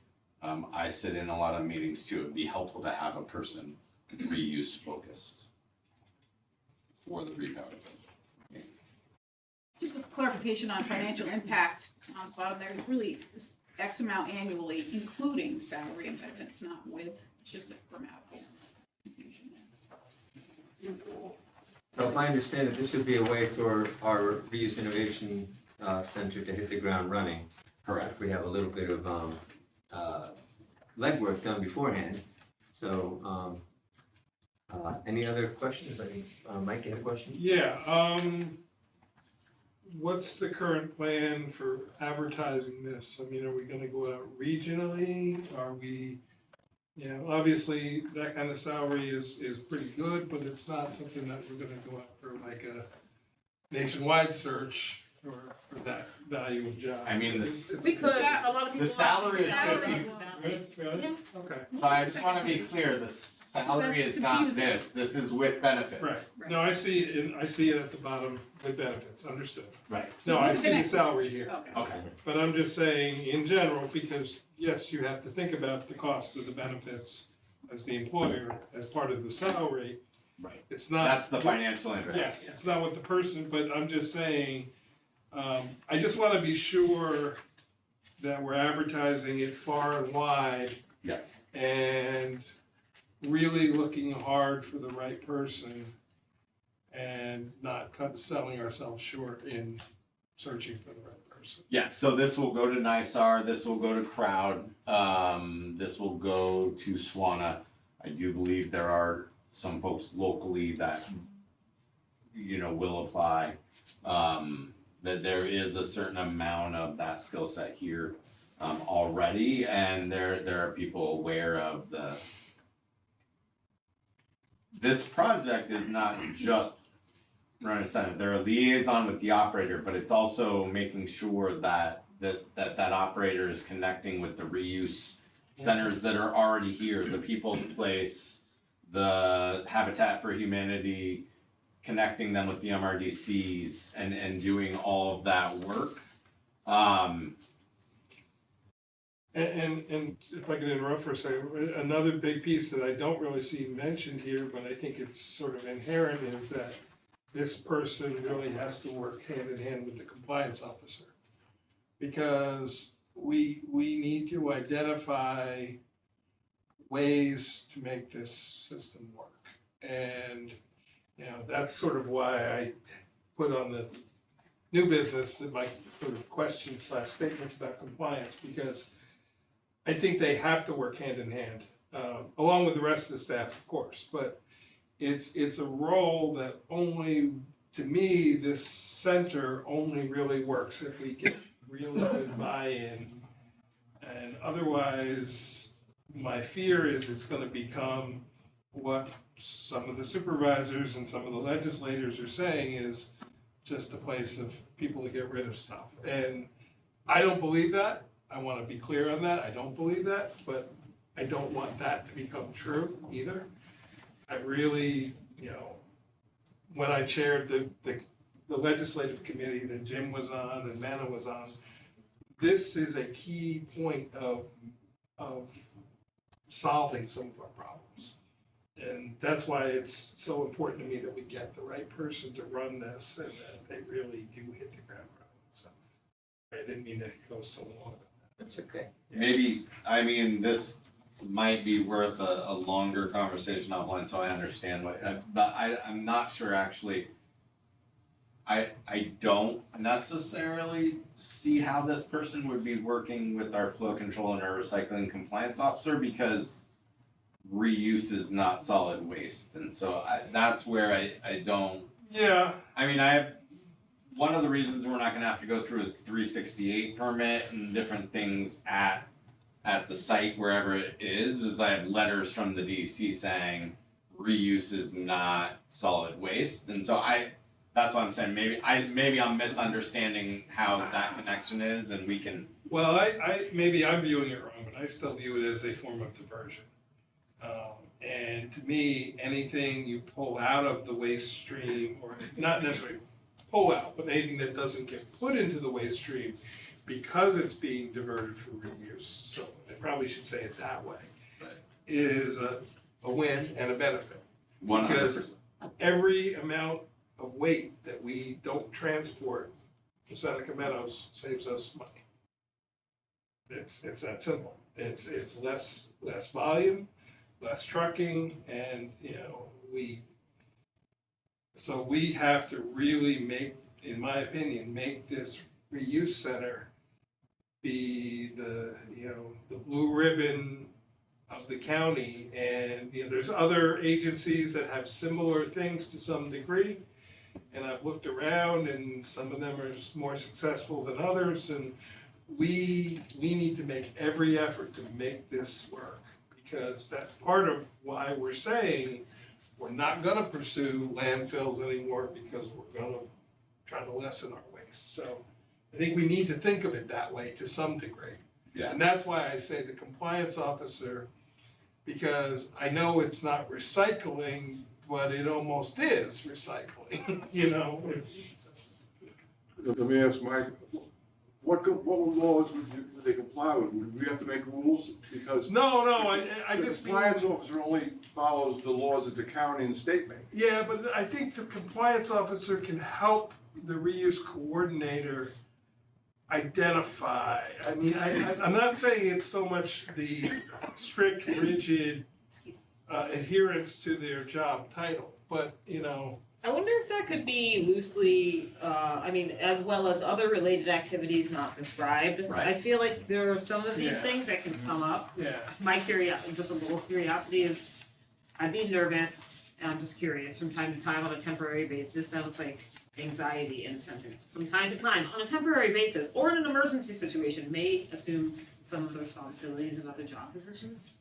I sit in a lot of meetings too. It'd be helpful to have a person reuse focused for the repower. Just a clarification on financial impact on the bottom there, it's really X amount annually, including salary and benefits, not with, it's just a grammatical confusion there. So if I understand it, this would be a way for our Reuse Innovation Center to hit the ground running. Correct. If we have a little bit of legwork done beforehand. So, any other questions? I think Mike, you had a question? Yeah, what's the current plan for advertising this? I mean, are we gonna go out regionally? Are we, you know, obviously that kind of salary is pretty good, but it's not something that we're gonna go out for like a nationwide search for that value of job. I mean, We could, a lot of people. the salary is actually- 50. Really? Really? Yeah. Okay. So I just wanna be clear, the salary That's is not confusing. this is with benefits. Right. No, I see it, I see it at the bottom with benefits, understood. Right. No, I what's see the the next- salary here. Okay. Okay. But I'm just saying, in general, because yes, you have to think about the cost of the benefits as the employer, as part of the salary. Right. It's not. That's the financial impact. Yes, it's not what the person, but I'm just saying, I just wanna be sure that we're advertising it far and wide Yes. and really looking hard for the right person and not selling ourselves short in searching for the right person. Yeah, so this will go to NISAR, this will go to Crowd, this will go to SWANA. I do believe there are some folks locally that, you know, will apply. That there is a certain amount of that skill set here already, and there are people aware of this project is not just running a center. They're a liaison with the operator, but it's also making sure that operator is connecting with the reuse centers that are already here, the People's Place, the Habitat for Humanity, connecting them with the MRDCs and doing all of that work. And if I could interrupt for a second, another big piece that I don't really see mentioned here, but I think it's sort of inherent, is that this person really has to work hand in hand with the compliance officer. Because we need to identify ways to make this system work. And, you know, that's sort of why I put on the new business that my sort of questions / statements about compliance, because I think they have to work hand in hand, along with the rest of the staff, of course, but it's a role that only, to me, this center only really works if we get really good buy-in. And otherwise, my fear is it's gonna become what some of the supervisors and some of the legislators are saying is just a place of people to get rid of stuff. And I don't believe that. I want to be clear on that. I don't believe that, but I don't want that to become true either. I really, you know, when I chaired the legislative committee that Jim was on and Manna was on, this is a key point of solving some of our problems. And that's why it's so important to me that we get the right person to run this and that they really do hit the ground running. I didn't mean to go so long. That's okay. Maybe, I mean, this might be worth a longer conversation offline, so I understand what, but I'm not sure actually. I don't necessarily see how this person would be working with our flow control and our recycling compliance officer, because reuse is not solid waste, and so that's where I don't. Yeah, I mean, one of the reasons we're not gonna have to go through is 368 permit and different things at the site wherever it is I have letters from the DC saying reuse is not solid waste, and so that's what I'm saying, maybe I'm misunderstanding how that connection is, and we can. well, maybe I'm viewing it wrong, but I still view it as a form of diversion. And to me, anything you pull out of the waste stream, or not necessarily pull out, but anything that doesn't get put into the waste stream because it's being diverted for reuse, so I probably should say it that way, is a win and a benefit. 100%. Because every amount of weight that we don't transport to Seneca Meadows saves us money. It's that simple. It's less volume, less trucking, and we have to really make, in my opinion, make this reuse center be the blue ribbon of the county. And there's other agencies that have similar things to some degree, and I've looked around, and some of them are more successful than others, and we need to make every effort to make this work, because that's part of why we're saying we're not gonna pursue landfills anymore, because we're gonna try to lessen our waste. So I think we need to think of it that way to some degree. Yeah. And that's why I say the compliance officer, because I know it's not recycling, but it almost is recycling, Let me ask Mike, what laws would they comply with? Would we have to make rules? Because No, I the just mean. compliance officer only follows the laws that the county and state make. Yeah, but I think the compliance officer can help the reuse coordinator identify. I mean, I'm not saying it's so much the strict, rigid adherence to their job title, but I wonder if that could be loosely, as well as other related activities not described. Right. I feel like there are some of these Yeah. things that can come up. yeah. My just a little curiosity is, I'd be nervous, and I'm just curious, from time to time on a temporary basis, this sounds like anxiety in a sentence. From time to time, on a temporary basis, or in an emergency situation, may assume some of the responsibilities of other job positions.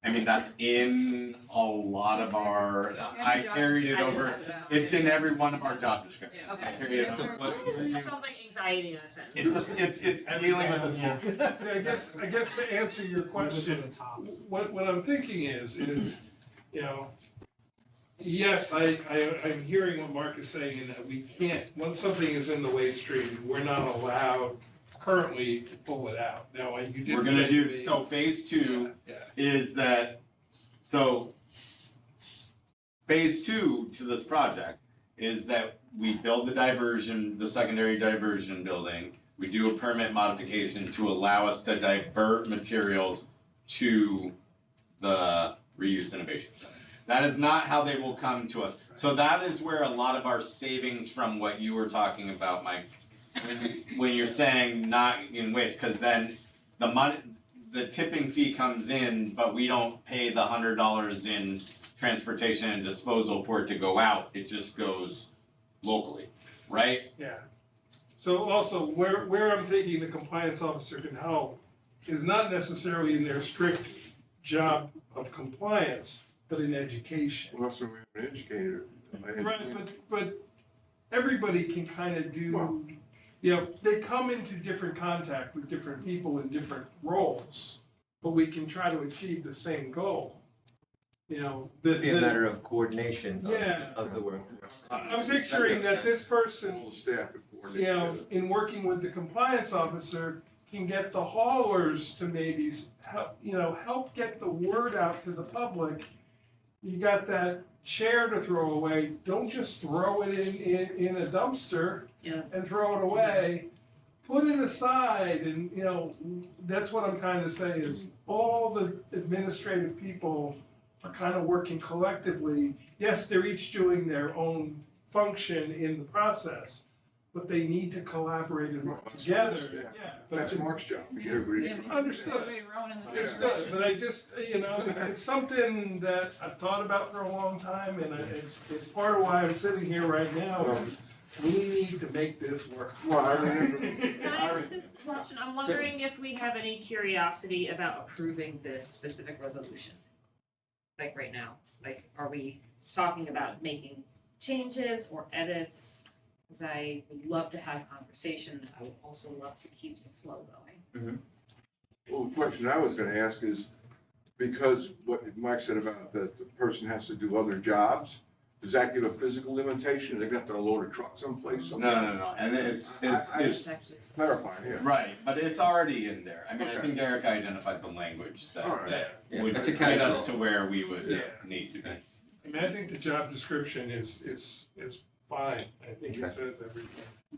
I mean, that's in a lot of our, I carried it over, it's in every one of our job descriptions. Yeah. Okay. I carried it It's over. That sounds like anxiety in a sentence. It's dealing with this. See, I guess to answer your question, what I'm thinking is, yes, I'm hearing what Mark is saying, in that we can't, once something is in the waste stream, we're not allowed currently to pull it out. Now, you did We're gonna say do, to me- so phase two Yeah. is that, so phase two to this project is that we build the secondary diversion building. We do a permit modification to allow us to divert materials to the reuse innovation center. That is not how they will come to us. So that is where a lot of our savings from what you were talking about, Mike, when you're saying not in waste, because then the money, the tipping fee comes in, but we don't pay the $100 in transportation and disposal for it to go out, it just goes locally, right? Yeah. So also, where I'm thinking the compliance officer can help is not necessarily in their strict job of compliance, but in education. Well, so we're an educator. Right, but everybody can kind of do, they come into different contact with different people in different roles, but we can try to achieve the same goal. It'd be a matter of coordination Yeah. of the work. I'm picturing that this person, All the staff could coordinate. in working with the compliance officer, can get the haulers to maybe help get the word out to the public. You got that chair to throw away, don't just throw it in a dumpster Yeah. and throw it away. put it aside and, you know, that's what I'm trying to say is all the administrative people are kind of working collectively. Yes, they're each doing their own function in the process, but they need to collaborate and work together. Yeah. but That's the- Mark's job. Everybody- Understood. Everybody rowing in the same Understood, direction. but I just, you know, it's something that I've thought about for a long time, and it's part of why I'm sitting here right now, is we need to make this work. Well, I remember, Can I ask a question? I'm wondering if we have any curiosity about approving this specific resolution? Like right now, like, are we talking about making changes or edits? Cause I would love to have conversation, I would also love to keep the flow going. well, the question I was gonna ask is, because what Mike said about that the person has to do other jobs, does that give a physical limitation? They got to load a truck someplace? No, and it's It's actually. Clarifying, yeah. right, but it's already in there. I mean, I Okay. think Eric identified the language All right. that Yeah, would that's a get us catch-all. to where we would Yeah. need to be. I mean, I think the job description is fine, I think it says everything,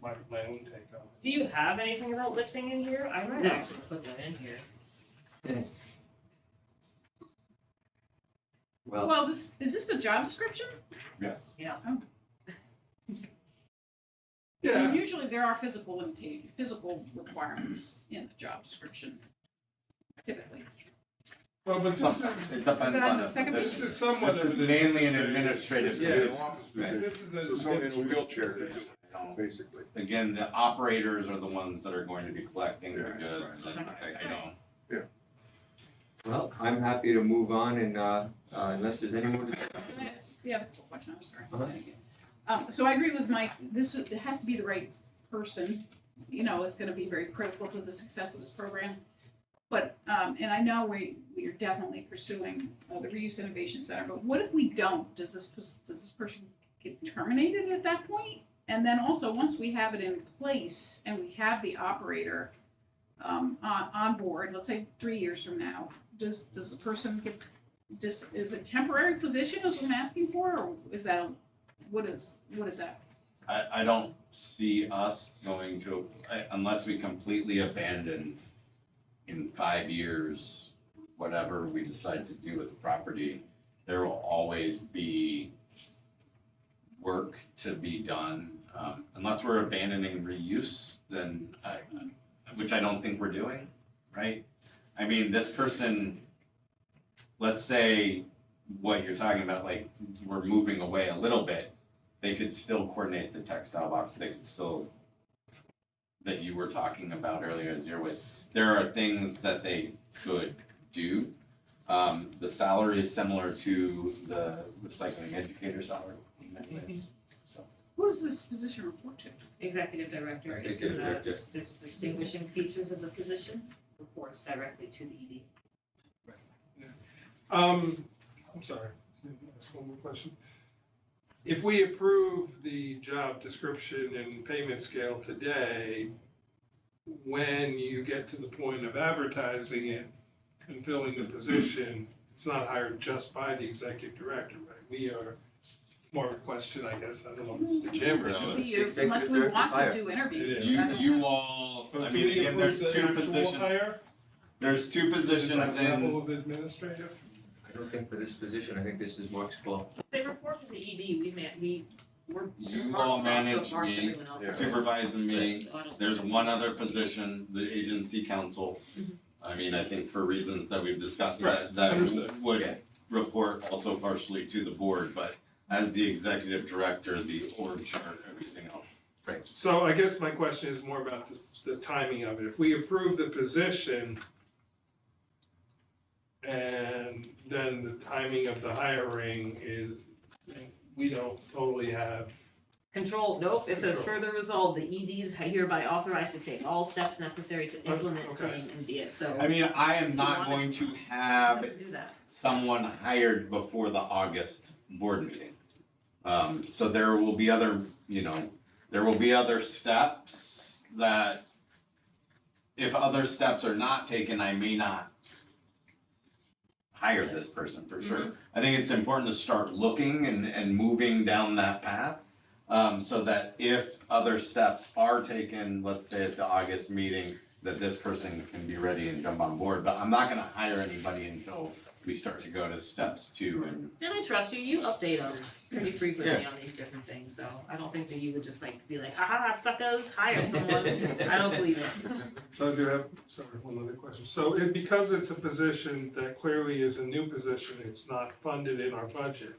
my own take on it. Do you have anything about lifting in here? I might No. actually put that in here. Well, Well, is this the job description? Yes. I Yeah, mean, usually there are physical requirements in the job description, typically. well, but this Sometimes, is, it depends Is it on on the the second this position. is somewhat This of is an mainly an administrative. administrative. Yeah. Office position. This is a. So someone in a wheelchair, to do it, basically. Again, the operators are the ones that are going to be collecting the Yeah, goods, and I don't. well, I'm happy to move on and, unless there's any more discussion. Yeah, question, I'm sorry. Uh-huh. So I agree with Mike, it has to be the right person, you know, it's gonna be very critical to the success of this program. But, and I know we are definitely pursuing the Reuse Innovation Center, but what if we don't? Does this person get terminated at that point? And then also, once we have it in place and we have the operator on board, let's say 3 years from now, does the person get, is it temporary position is what I'm asking for, or is that, what is that? I don't see us going to, unless we completely abandoned in 5 years, whatever we decide to do with the property, there will always be work to be done. Unless we're abandoning reuse, then which I don't think we're doing, right? I mean, this person, let's say what you're talking about, like, we're moving away a little bit, they could still coordinate the textile box, they could still, that you were talking about earlier, zero waste. There are things that they could do. The salary is similar to the recycling educator salary in many ways, so. Who does this position report to? Executive director, it's in Executive the director. distinguishing features of the position, reports directly to the ED. I'm sorry, ask one more question. If we approve the job description and payment scale today, when you get to the point of advertising it and filling the position, it's not hired just by the executive director, right? We are, more of a question, I guess, I don't know if it's the Jim or. No, it's You- executive Unless we director's want hire. to do interviews. It You, you all, But I do mean, we again, approve there's the two actual positions, hire? there's two Is it positions that level in, of administrative? I don't think for this position, I think this is Mark's call. They report to the ED, we're. you Mark's all boss, but manage Mark's me, everyone else's Yeah. boss. supervising me. So I don't- There's one other position, the agency counsel. I mean, I think for reasons that we've discussed, that Understood. Yeah. would report also partially to the board, but as the executive director, the org chart, everything else. So I guess my question is more about the timing of it. If we approve the position and then the timing of the hiring is, we don't totally have, Control, nope, it says Control. further resolve, the ED is hereby authorized to take all steps necessary to implement Okay. same and be it, so. I mean, I am not going to have Doesn't do that. someone hired before the August board meeting. So there will be other, there will be other steps that if other steps are not taken, I may not hire this person for sure. I think it's important to start looking and moving down that path. So that if other steps are taken, let's say at the August meeting, that this person can be ready and jump on board, but I'm not gonna hire anybody until we start to go to steps 2 and. And I trust you, you update us pretty frequently on these different things, so I don't think that you would just like be like, haha, suckers, hire someone. I don't believe it. So I do have, sorry, one other question. So because it's a position that clearly is a new position, it's not funded in our budget,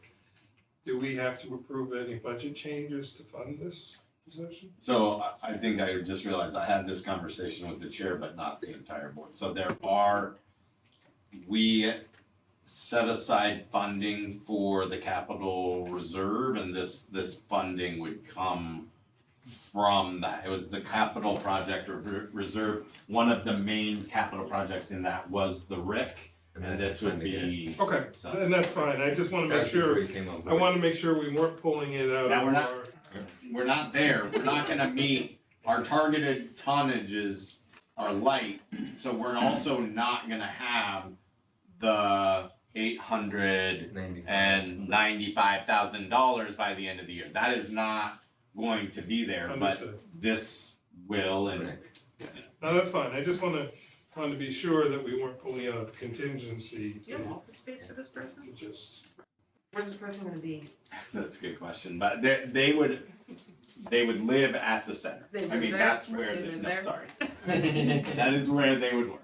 do we have to approve any budget changes to fund this position? So I think I just realized I had this conversation with the chair, but not the entire board. So we set aside funding for the capital reserve, and this funding would come from that. It was the capital project reserve. One of the main capital projects in that was the RIC, and this would be. Okay, So- and that's fine. I just want to make sure, I want to make sure we weren't pulling it out Now, of we're not- our. We're not there, we're not gonna meet, our targeted tonnages are light, so we're also not gonna have the $895,000 by the end of the year. That is not going to be there, but Understood. this will, and No, that's fine. I just wanted to be sure that we weren't pulling out of contingency Do you have office space for this person? to just. Where's the person gonna be? that's a good question, but they would live at the center. They I live mean, there? that's where, They live no, there? sorry. That is where they would work.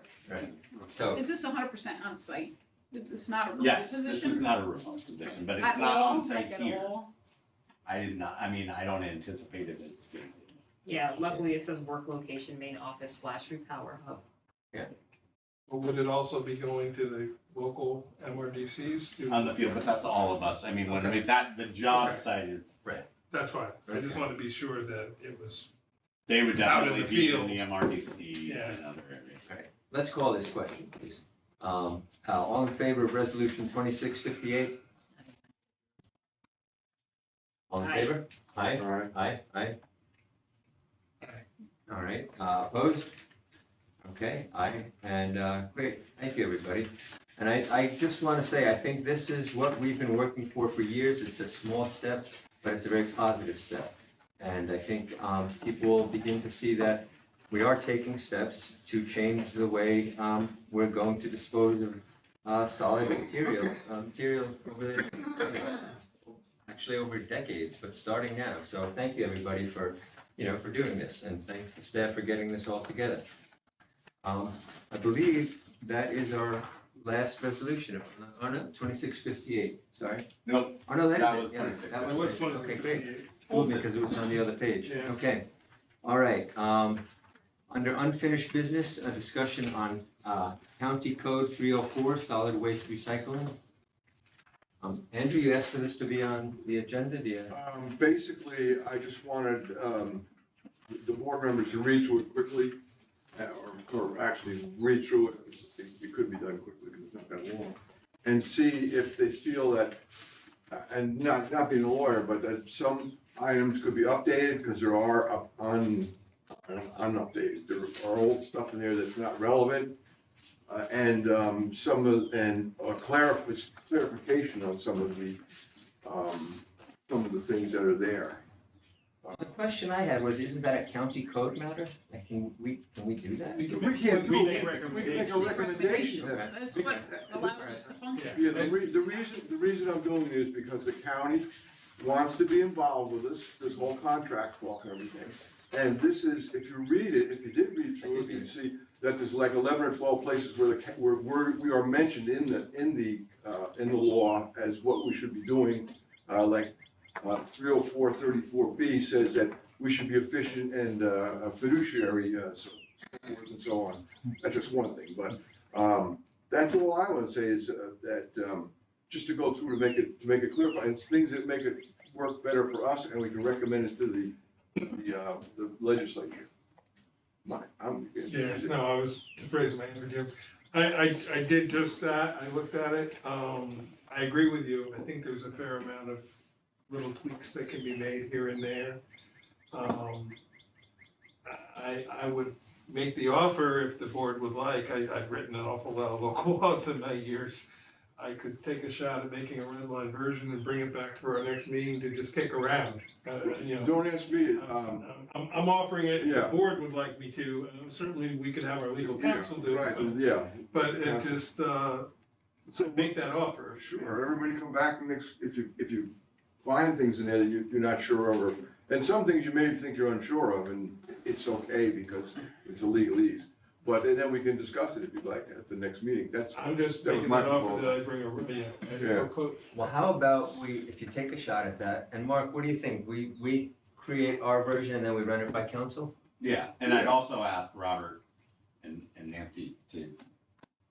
So, Is this 100% on site? It's not a remote Yes, position? this is not a remote position, but it's At not all? on site Like here. at all? I don't anticipate it as being. Yeah, luckily it says work location, main office / repower hub. Or would it also be going to the local MRDCs to? On the field, but that's all of us. I mean, when Okay. the job Okay. site is, That's fine. I just Okay. want to be sure that it was. they would Out in definitely the be in field. the MRDCs Yeah. and other areas. let's call this question, please. All in favor of resolution 2658? All in Aye. favor? Aye. All right. Aye. Aye. All right, opposed? Okay, aye, and, great, thank you, everybody. And I just want to say, I think this is what we've been working for years. It's a small step, but it's a very positive step. And I think people will begin to see that we are taking steps to change the way we're going to dispose of solid material over the, actually over decades, but starting now. So thank you, everybody, for doing this, and thank the staff for getting this all together. I believe that is our last resolution. Oh, no, 2658, sorry. Nope, Oh, no, That that was is it. Yeah, 26. that It was was it. Okay, great. 2658. Fooled me because it was on the other page. Yeah. Okay, all right. Under unfinished business, a discussion on County Code 304, solid waste recycling. Andrew, you asked for this to be on the agenda, do you? Basically, I just wanted, the board members to read through it quickly, or actually read through it, it could be done quickly because it's not that long, and see if they feel that, and not being a lawyer, but that some items could be updated, because there are unupdated, there are old stuff in there that's not relevant, and clarification on some of the things that are there. The question I had was, isn't that a county code matter? Like, can we do that? We can We make, can't we do make it. We can make a recommendations. recommendation. That's what allows us to function. Yeah, the reason I'm doing it is because the county wants to be involved with this whole contract talk and everything. And this is, if you read it, if you did read through it, you'd see that there's like 11 or 12 places where we are mentioned in the law as what we should be doing. 304-34B says that we should be efficient and fiduciary, so forth and so on. That's just one thing, but that's all I want to say is that just to go through to make it clear, and it's things that make it work better for us, and we can recommend it to the legislature. Yeah, no, I was just raising my hand, Jim. I did just that. I looked at it. I agree with you. I think there's a fair amount of little tweaks that can be made here and there. I would make the offer if the board would like. I've written an awful lot of local laws in my years. I could take a shot at making a red line version and bring it back for our next meeting to just kick around, you know. Don't ask me, I'm offering it, if the Yeah. board would like me to, certainly we could have our legal yeah, counsel do right, it, yeah. but it just, So make that offer. Sure, everybody come back next, if you find things in there that you're not sure of, and some things you may think you're unsure of, and it's okay because it's a legalese. But then we can discuss it if you'd like at the next meeting, that's. I'm just that was making my that offer proposal. that I bring a Yeah. quote. Well, how about if you take a shot at that, and Mark, what do you think? We create our version and then we run it by council? Yeah, and I'd also ask Robert and Nancy to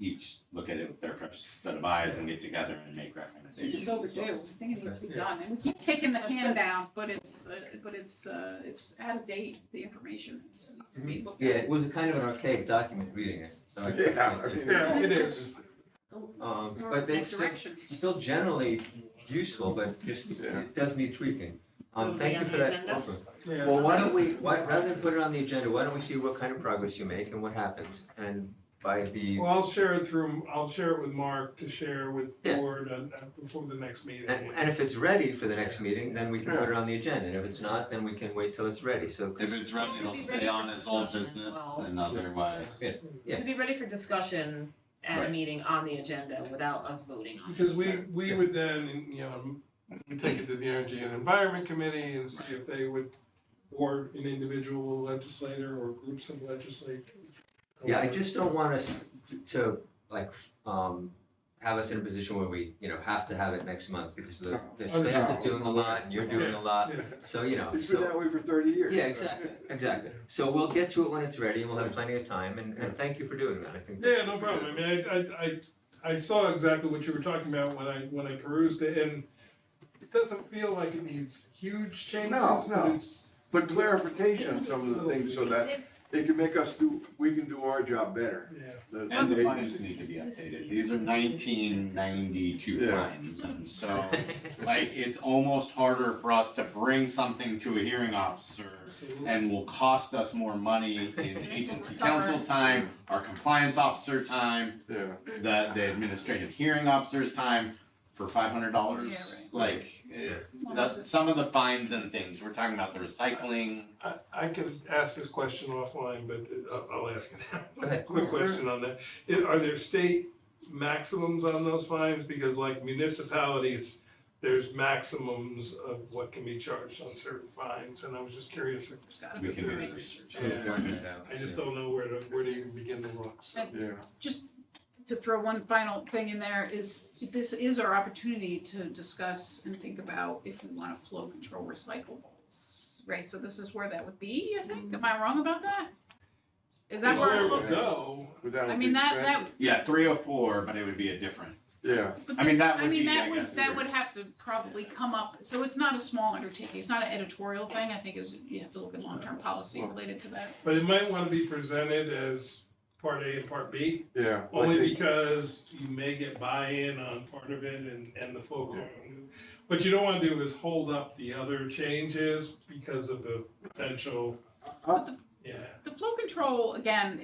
each look at it with their fresh set of eyes and get together and make recommendations. It's overdue, I think it needs to be done, and we keep kicking the can down, but it's out of date, the information needs to be looked Yeah, at. it was a kind of an archaic document reading it, so. I- Yeah, I mean- Yeah, it is. But it's Direction. still generally useful, but just, Yeah. it does need tweaking. So Thank you on for the that agenda? offer. Yeah. Well, why don't we, rather than put it on the agenda, why don't we see what kind of progress you make and what happens? And by the, Well, I'll share it with Mark to share with Yeah. board before the next meeting. and if it's ready for the next meeting, then we can put it on the agenda. And if it's not, then we can wait till it's ready, so. If it's ready, it'll stay on as old business and otherwise. Yeah. To be ready for discussion at a Right. meeting on the agenda without us voting on it. Because we would then, you know, we take it to the Energy and Environment Committee and see if they would, or an individual legislator or groups of legislators. Yeah, I just don't want us to like, have us in a position where we, have to have it next month because the staff is doing a lot and you're doing a lot. Yeah. So, It's been that way for 30 years. Yeah, exactly. So we'll get to it when it's ready and we'll have plenty of time and thank you for doing that, I think. Yeah, no problem. I mean, I saw exactly what you were talking about when I perused it, and it doesn't feel like it needs huge changes. No. But it's, But clarification on some of the things so that they can make us we can do our job better. yeah. And the fines need to be updated. These are 1992 Yeah. fines, and so, like, it's almost harder for us to bring something to a hearing officer and will cost us more money in agency counsel time, our compliance officer time, Yeah. the administrative hearing officer's time for $500. Yeah, right. Like, Well, that's this is- some of the fines and things. We're talking about the recycling. I could ask this question offline, but I'll ask it now. Go ahead. Quick question on that. Are there state maximums on those fines? Because like municipalities, there's maximums of what can be charged on certain fines, and I was just curious. There's gotta We be can do three. the research. I just don't know where to even begin to look, so. Yeah. Just to throw one final thing in there is, this is our opportunity to discuss and think about if we wanna flow control recyclables, right? So this is where that would be, I think. Am I wrong about that? Is that It's where where our it flow? would go. Without I a mean, big that, expense. Yeah, 3 or 4, but it would be a different. Yeah. but I mean, this- that would be, I guess, that would have to probably come up, so it's not a small undertaking, it's not an editorial thing, I think it was, you have to look at long-term policy related to that. But it might wanna be presented as part A and part B, Yeah. I only think- because you may get buy-in on part of it and the folk. What you don't wanna do is hold up the other changes because of the potential, yeah. The flow control, again,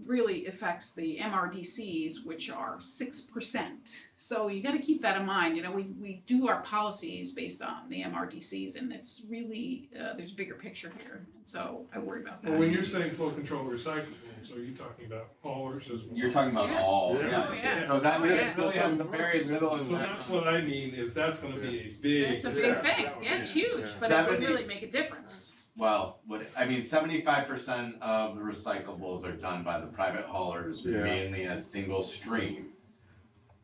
really affects the MRDCs, which are 6%. So you gotta keep that in mind, we do our policies based on the MRDCs, and it's really, there's a bigger picture here, so I worry about that. Well, when you're saying flow control recyclables, are you talking about haulers as well? You're talking about Yeah. all, Yeah. yeah. Oh, yeah. So that Oh, really yeah. has the very little So that's impact. what I mean, is that's gonna be a big. It's a big Yeah. thing, yeah, it's huge, but it would 70 really make a difference. Well, 75% of the recyclables are done by the private haulers, Yeah. mainly as single stream.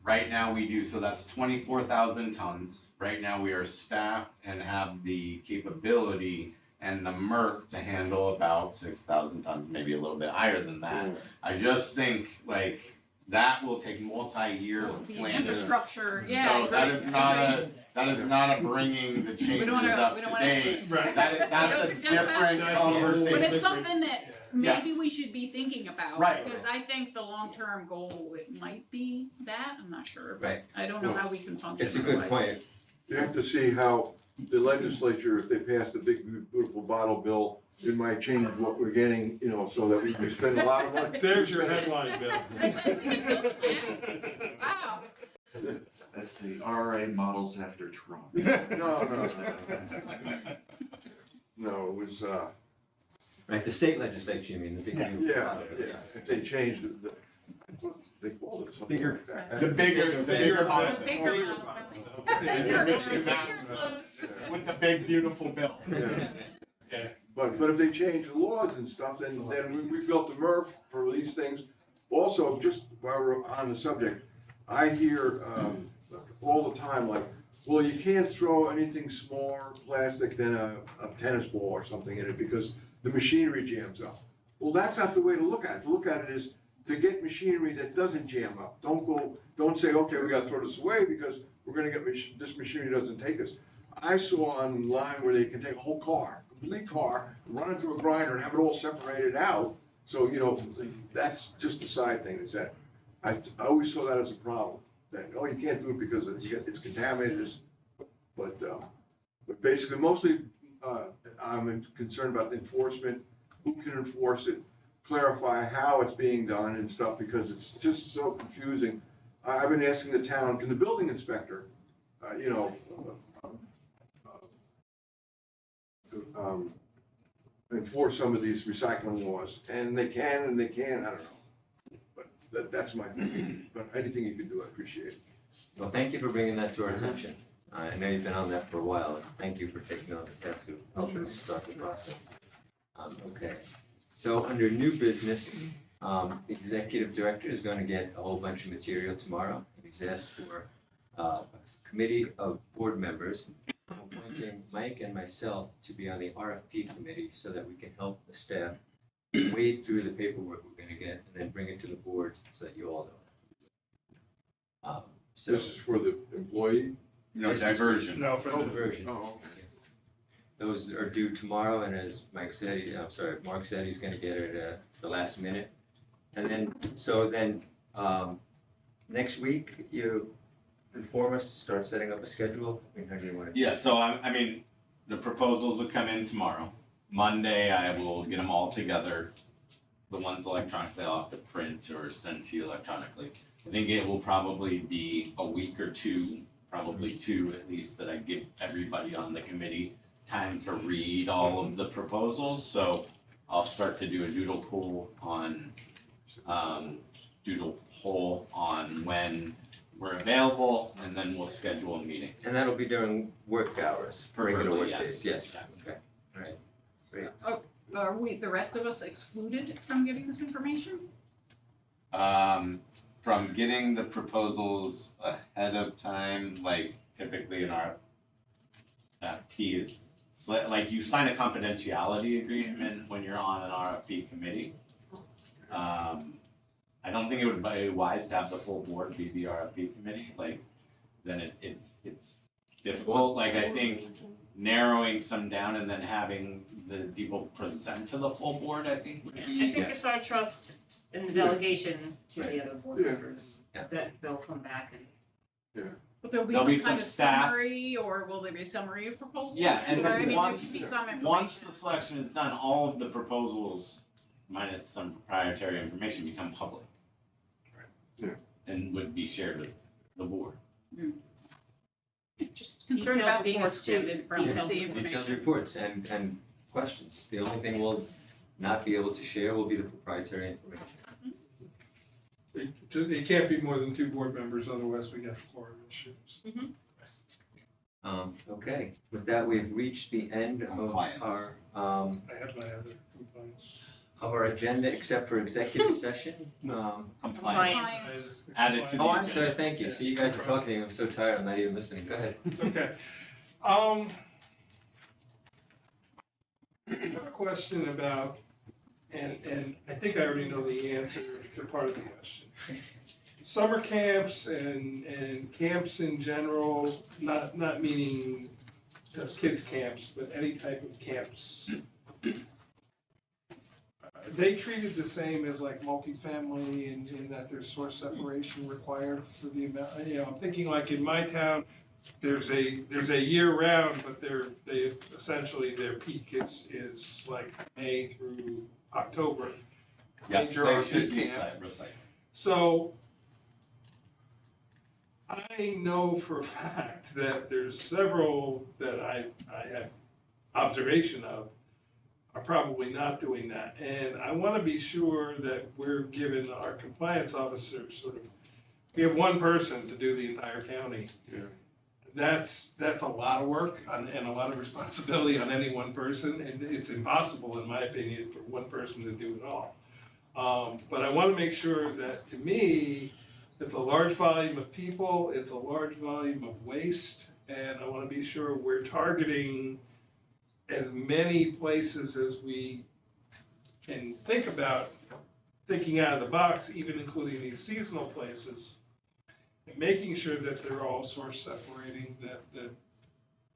Right now we do, so that's 24,000 tons. Right now we are staffed and have the capability and the MRF to handle about 6,000 tons, maybe a little bit higher than that. I just think like that will take multi-year The planning. infrastructure, yeah. So you're that right, is you're not right. that is not a bringing the changes don't wanna- up we to don't wanna- date. Right. That's don't a suggest that. different That's a whole conversation. But it's different- something that yeah. maybe Yes. we should be thinking about. Right. Because I think the long-term goal, it might be that, I'm not sure, but Right. I don't know how we can function. It's a good otherwise. point. You have to see how the legislature, if they passed a big, beautiful bottle bill, it might change what we're getting, so that we can spend a lot of money. There's your headline, Bill. Wow, say RRA models after Trump. No, it was, Right, the state legislature, you mean, the big. yeah, if they changed the, they called it something Bigger. like that. The bigger model. The bigger Bigger model. model. You're Mixing close. that You're close. with the big beautiful bill. Yeah. But if they change the laws and stuff, then we built the MRF for these things. Also, just while we're on the subject, I hear, all the time, like, well, you can't throw anything smaller plastic than a tennis ball or something in it because the machinery jams up. Well, that's not the way to look at it. To look at it is to get machinery that doesn't jam up. Don't say, okay, we gotta throw this away because we're gonna get, this machinery doesn't take us. I saw online where they can take a whole car, complete car, run it through a grinder and have it all separated out. So, that's just a side thing, is that, I always saw that as a problem. That, oh, you can't do it because it's contaminated, but basically, mostly, I'm concerned about enforcement, who can enforce it, clarify how it's being done and stuff, because it's just so confusing. I've been asking the town, can the building inspector, enforce some of these recycling laws, and they can, I don't know. But that's my thing, but anything you can do, I appreciate it. Well, thank you for bringing that to our attention. I know you've been on that for a while, and thank you for taking on the task of helping us start the process. Okay, so under new business, the executive director is going to get a whole bunch of material tomorrow. He's asked for a committee of board members, appointing Mike and myself to be on the RFP committee so that we can help the staff wade through the paperwork we're going to get and then bring it to the board so that you all know. So This is for the employee? No diversion. No, for the diversion. Oh, Those are due tomorrow, and as Mark said, he's gonna get it at the last minute. And then, next week, you inform us, start setting up a schedule. I mean, how do you want to? Yeah, so I mean, the proposals will come in tomorrow. Monday, I will get them all together. The ones electronically, I'll have to print or send to you electronically. I think it will probably be a week or two, probably two at least, that I give everybody on the committee time to read all of the proposals. So I'll start to do a doodle poll on when we're available, and then we'll schedule a meeting. And that'll be during work hours, regular work Preferably, days, yes, okay, all right, great. Are we, the rest of us, excluded from getting this information? From getting the proposals ahead of time, like typically in our RFP is, like you sign a confidentiality agreement when you're on an RFP committee. I don't think it would be wise to have the full board be the RFP committee, like, then it's difficult, like I think narrowing some down and then having the people present to the full board, I think would be. I think it's our trust in the delegation to the other board Yeah. members that they'll come back and. But there'll be There'll some be kind some of staff. summary, or will there be a summary of proposals? Yeah, and Or, I mean, there once, could be some information. once the selection is done, all of the proposals, minus some proprietary information, become public. Yeah. And would be shared with the board. Just concerned about being Detailed reports, Jim. excluded from the Detailed information. Detailed reports and questions. The only thing we'll not be able to share will be the proprietary information. It can't be more than 2 board members, otherwise we get quorum issues. Okay, with that, we've reached the end of Compliance. our, I have my other complaints. of our agenda, except for executive session. Compliance. Added to the Oh, I'm agenda. sorry, thank you. See, you guys are talking, I'm so tired, I'm not even listening. Go ahead. Okay. I have a question about, and I think I already know the answer to part of the question. Summer camps and camps in general, not meaning just kids' camps, but any type of camps. They treated the same as like multifamily in that there's source separation required for the amount, I'm thinking like in my town, there's a year round, but they essentially their peak is like May through October. Yes, Major they RV should be camp. recycled. So I know for a fact that there's several that I have observation of are probably not doing that. And I want to be sure that we're giving our compliance officers sort of, we have one person to do the entire county. Yeah. That's a lot of work and a lot of responsibility on any one person, and it's impossible, in my opinion, for one person to do it all. But I want to make sure that, to me, it's a large volume of people, it's a large volume of waste, and I want to be sure we're targeting as many places as we can think about, thinking out of the box, even including these seasonal places, and making sure that they're all source separating, that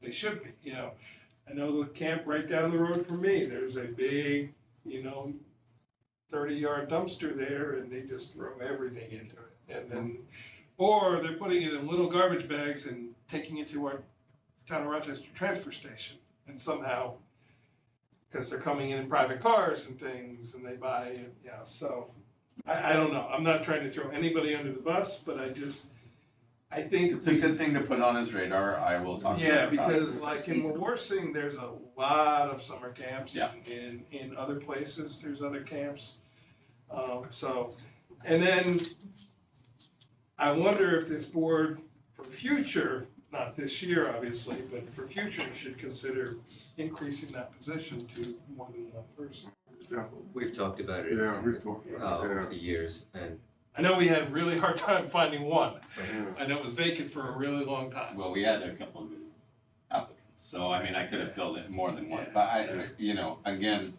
they should be, you know. I know the camp right down the road from me, there's a big, 30-yard dumpster there, and they just throw everything into it. And then, or they're putting it in little garbage bags and taking it to our town of Rochester transfer station. And somehow, because they're coming in private cars and things, and they buy it, so I don't know. I'm not trying to throw anybody under the bus, but I think It's a good thing to put on his radar. I will talk to him about it. because like in Wawarsing, there's a lot of summer camps. Yeah. In other places, there's other camps. And then I wonder if this board, for future, not this year obviously, but for future, should consider increasing that position to more than one person. We've talked about it. Yeah, we've talked about it, Over the years, and I know we had a really hard time finding one. yeah. I know it was vacant for a really long time. Well, we had a couple of good applicants, so I mean, I could have filled it more than one, Yeah. but again,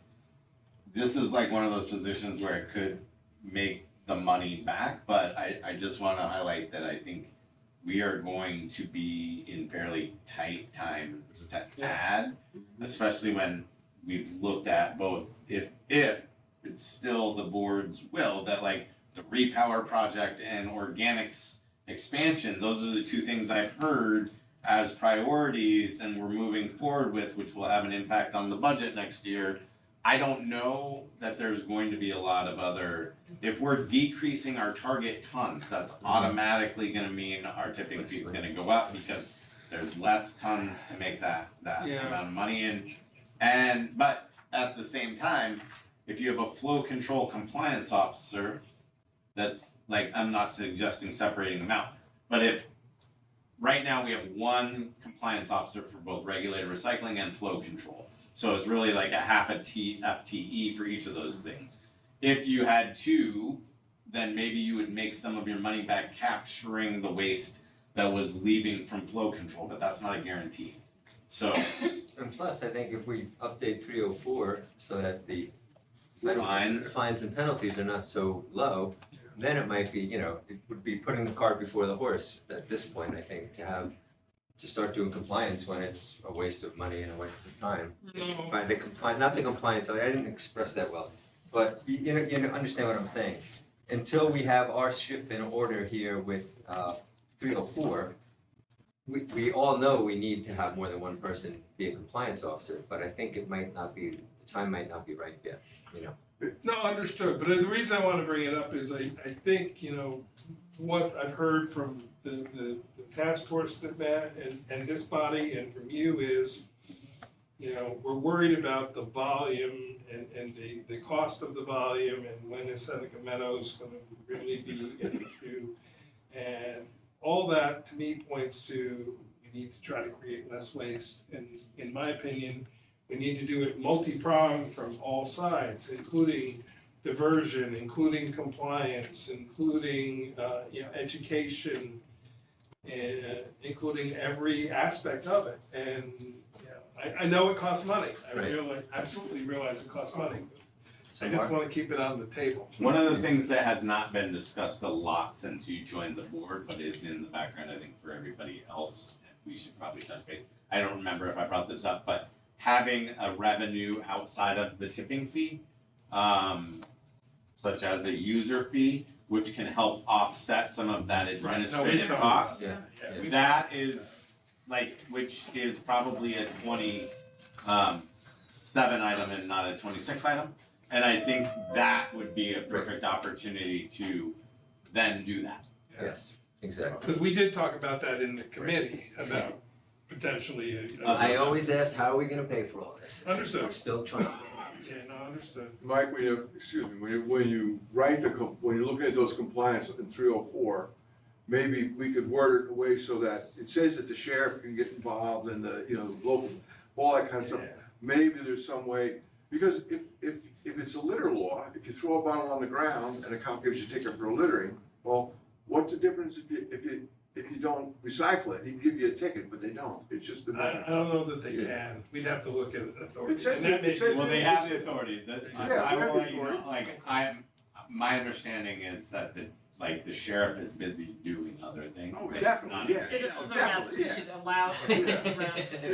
this is like one of those positions where it could make the money back, but I just wanna highlight that I think we are going to be in fairly tight times to add, especially when we've looked at both, if it's still the board's will, that like the repower project and organics expansion, those are the two things I've heard as priorities and we're moving forward with, which will have an impact on the budget next year. I don't know that there's going to be a lot of other, if we're decreasing our target tons, that's automatically gonna mean our tipping fee is gonna go up because there's less tons to make that Yeah. amount of money in. But at the same time, if you have a flow control compliance officer, that's like, I'm not suggesting separating them out, but if right now we have one compliance officer for both regulated recycling and flow control. So it's really like a half a FTE for each of those things. If you had two, then maybe you would make some of your money back capturing the waste that was leaving from flow control, but that's not a guarantee. So and plus, I think if we update 304 so that the Fines. fines and penalties are not so low, then it might be, it would be putting the cart before the horse at this point, I think, to start doing compliance when it's a waste of money and a waste of time. No. By the not the compliance, I didn't express that well, but you understand what I'm saying. Until we have our ship in order here with 304, we all know we need to have more than one person be a compliance officer, but I think the time might not be right yet, No, understood, but the reason I want to bring it up is I think, what I've heard from the task force that met and this body and from you is, we're worried about the volume and the cost of the volume and when is Seneca Meadows gonna really be an issue. And all that to me points to, we need to try to create less waste, and in my opinion, we need to do it multi-pronged from all sides, including diversion, including compliance, including, education, and including every aspect of it. And, I know it costs money. I Right. absolutely realize it costs money. I just want to keep it on the table. one of the things that has not been discussed a lot since you joined the board, but is in the background, I think, for everybody else, we should probably touch base. I don't remember if I brought this up, but having a revenue outside of the tipping fee, such as a user fee, which can help offset some of that administrative cost. Yeah. We- That is which is probably a 27 item and not a 26 item. And I think that would be a perfect opportunity to then do that. Yes. Exactly. Because we did talk about that in the committee, about potentially, I always asked, how are we gonna pay for all this? Understood. We're still trying. Yeah, no, understood. Mike, when you write when you're looking at those compliance in 304, maybe we could word it in a way so that it says that the sheriff can get involved and the, local, all that kind of stuff. Yeah. Maybe there's some way, because if it's a litter law, if you throw a bottle on the ground and a cop gives you a ticket for littering, well, what's the difference if you don't recycle it? He can give you a ticket, but they don't. It's just a matter. I don't know that they can. We'd have to look at authority. It says And that may be- Well, they have the authority, I Yeah, we have will the let you know, authority. my understanding is that the sheriff is busy doing other things. Oh, but definitely, not- yeah. Citizens Definitely, arrest, we yeah. should allow citizens arrests.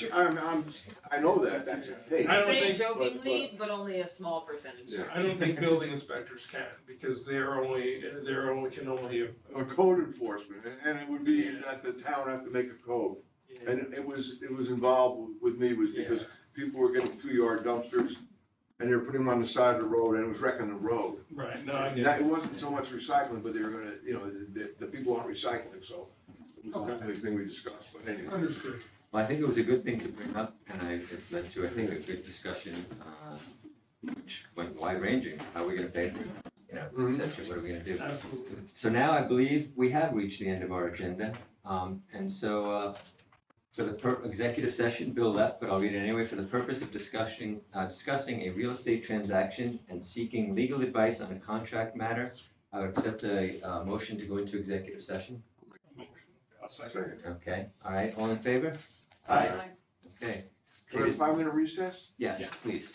Yeah, I know that's a case. I don't Say it think- jokingly, but only a small percentage. Yeah. I don't think building inspectors can, because can only. A code enforcement, and it would be that the town have to make a code. And it was involved with me was because people were getting 2-yard dumpsters and they were putting them on the side of the road and it was wrecking the road. Right, no, I get That, it. it wasn't so much recycling, but they were gonna, the people aren't recycling, so it was the only thing we discussed, but anyway. Understood. Well, I think it was a good thing to bring up, and it led to, I think, a good discussion, which went wide ranging, how are we gonna pay for it? Et cetera, what are we gonna do? Absolutely. So now I believe we have reached the end of our agenda, and so, for the executive session, Bill left, but I'll read it anyway, for the purpose of discussing a real estate transaction and seeking legal advice on a contract matter, I would accept a, motion to go into executive session. I'll second. Okay, all right, all in favor? Aye. Okay. We're at a 5-minute recess? Yes, please.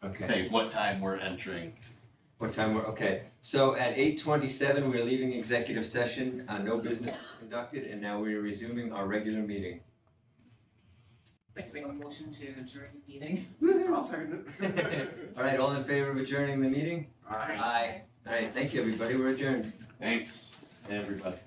Okay. say what time we're entering. What time okay, so at 8:27, we're leaving executive session, no business conducted, and now we're resuming our regular meeting. I'd like to make a motion to adjourn the meeting. I'll second it. All right, all in favor of adjourning the meeting? Aye. Aye. All right, thank you, everybody, we're adjourned. Thanks, everybody.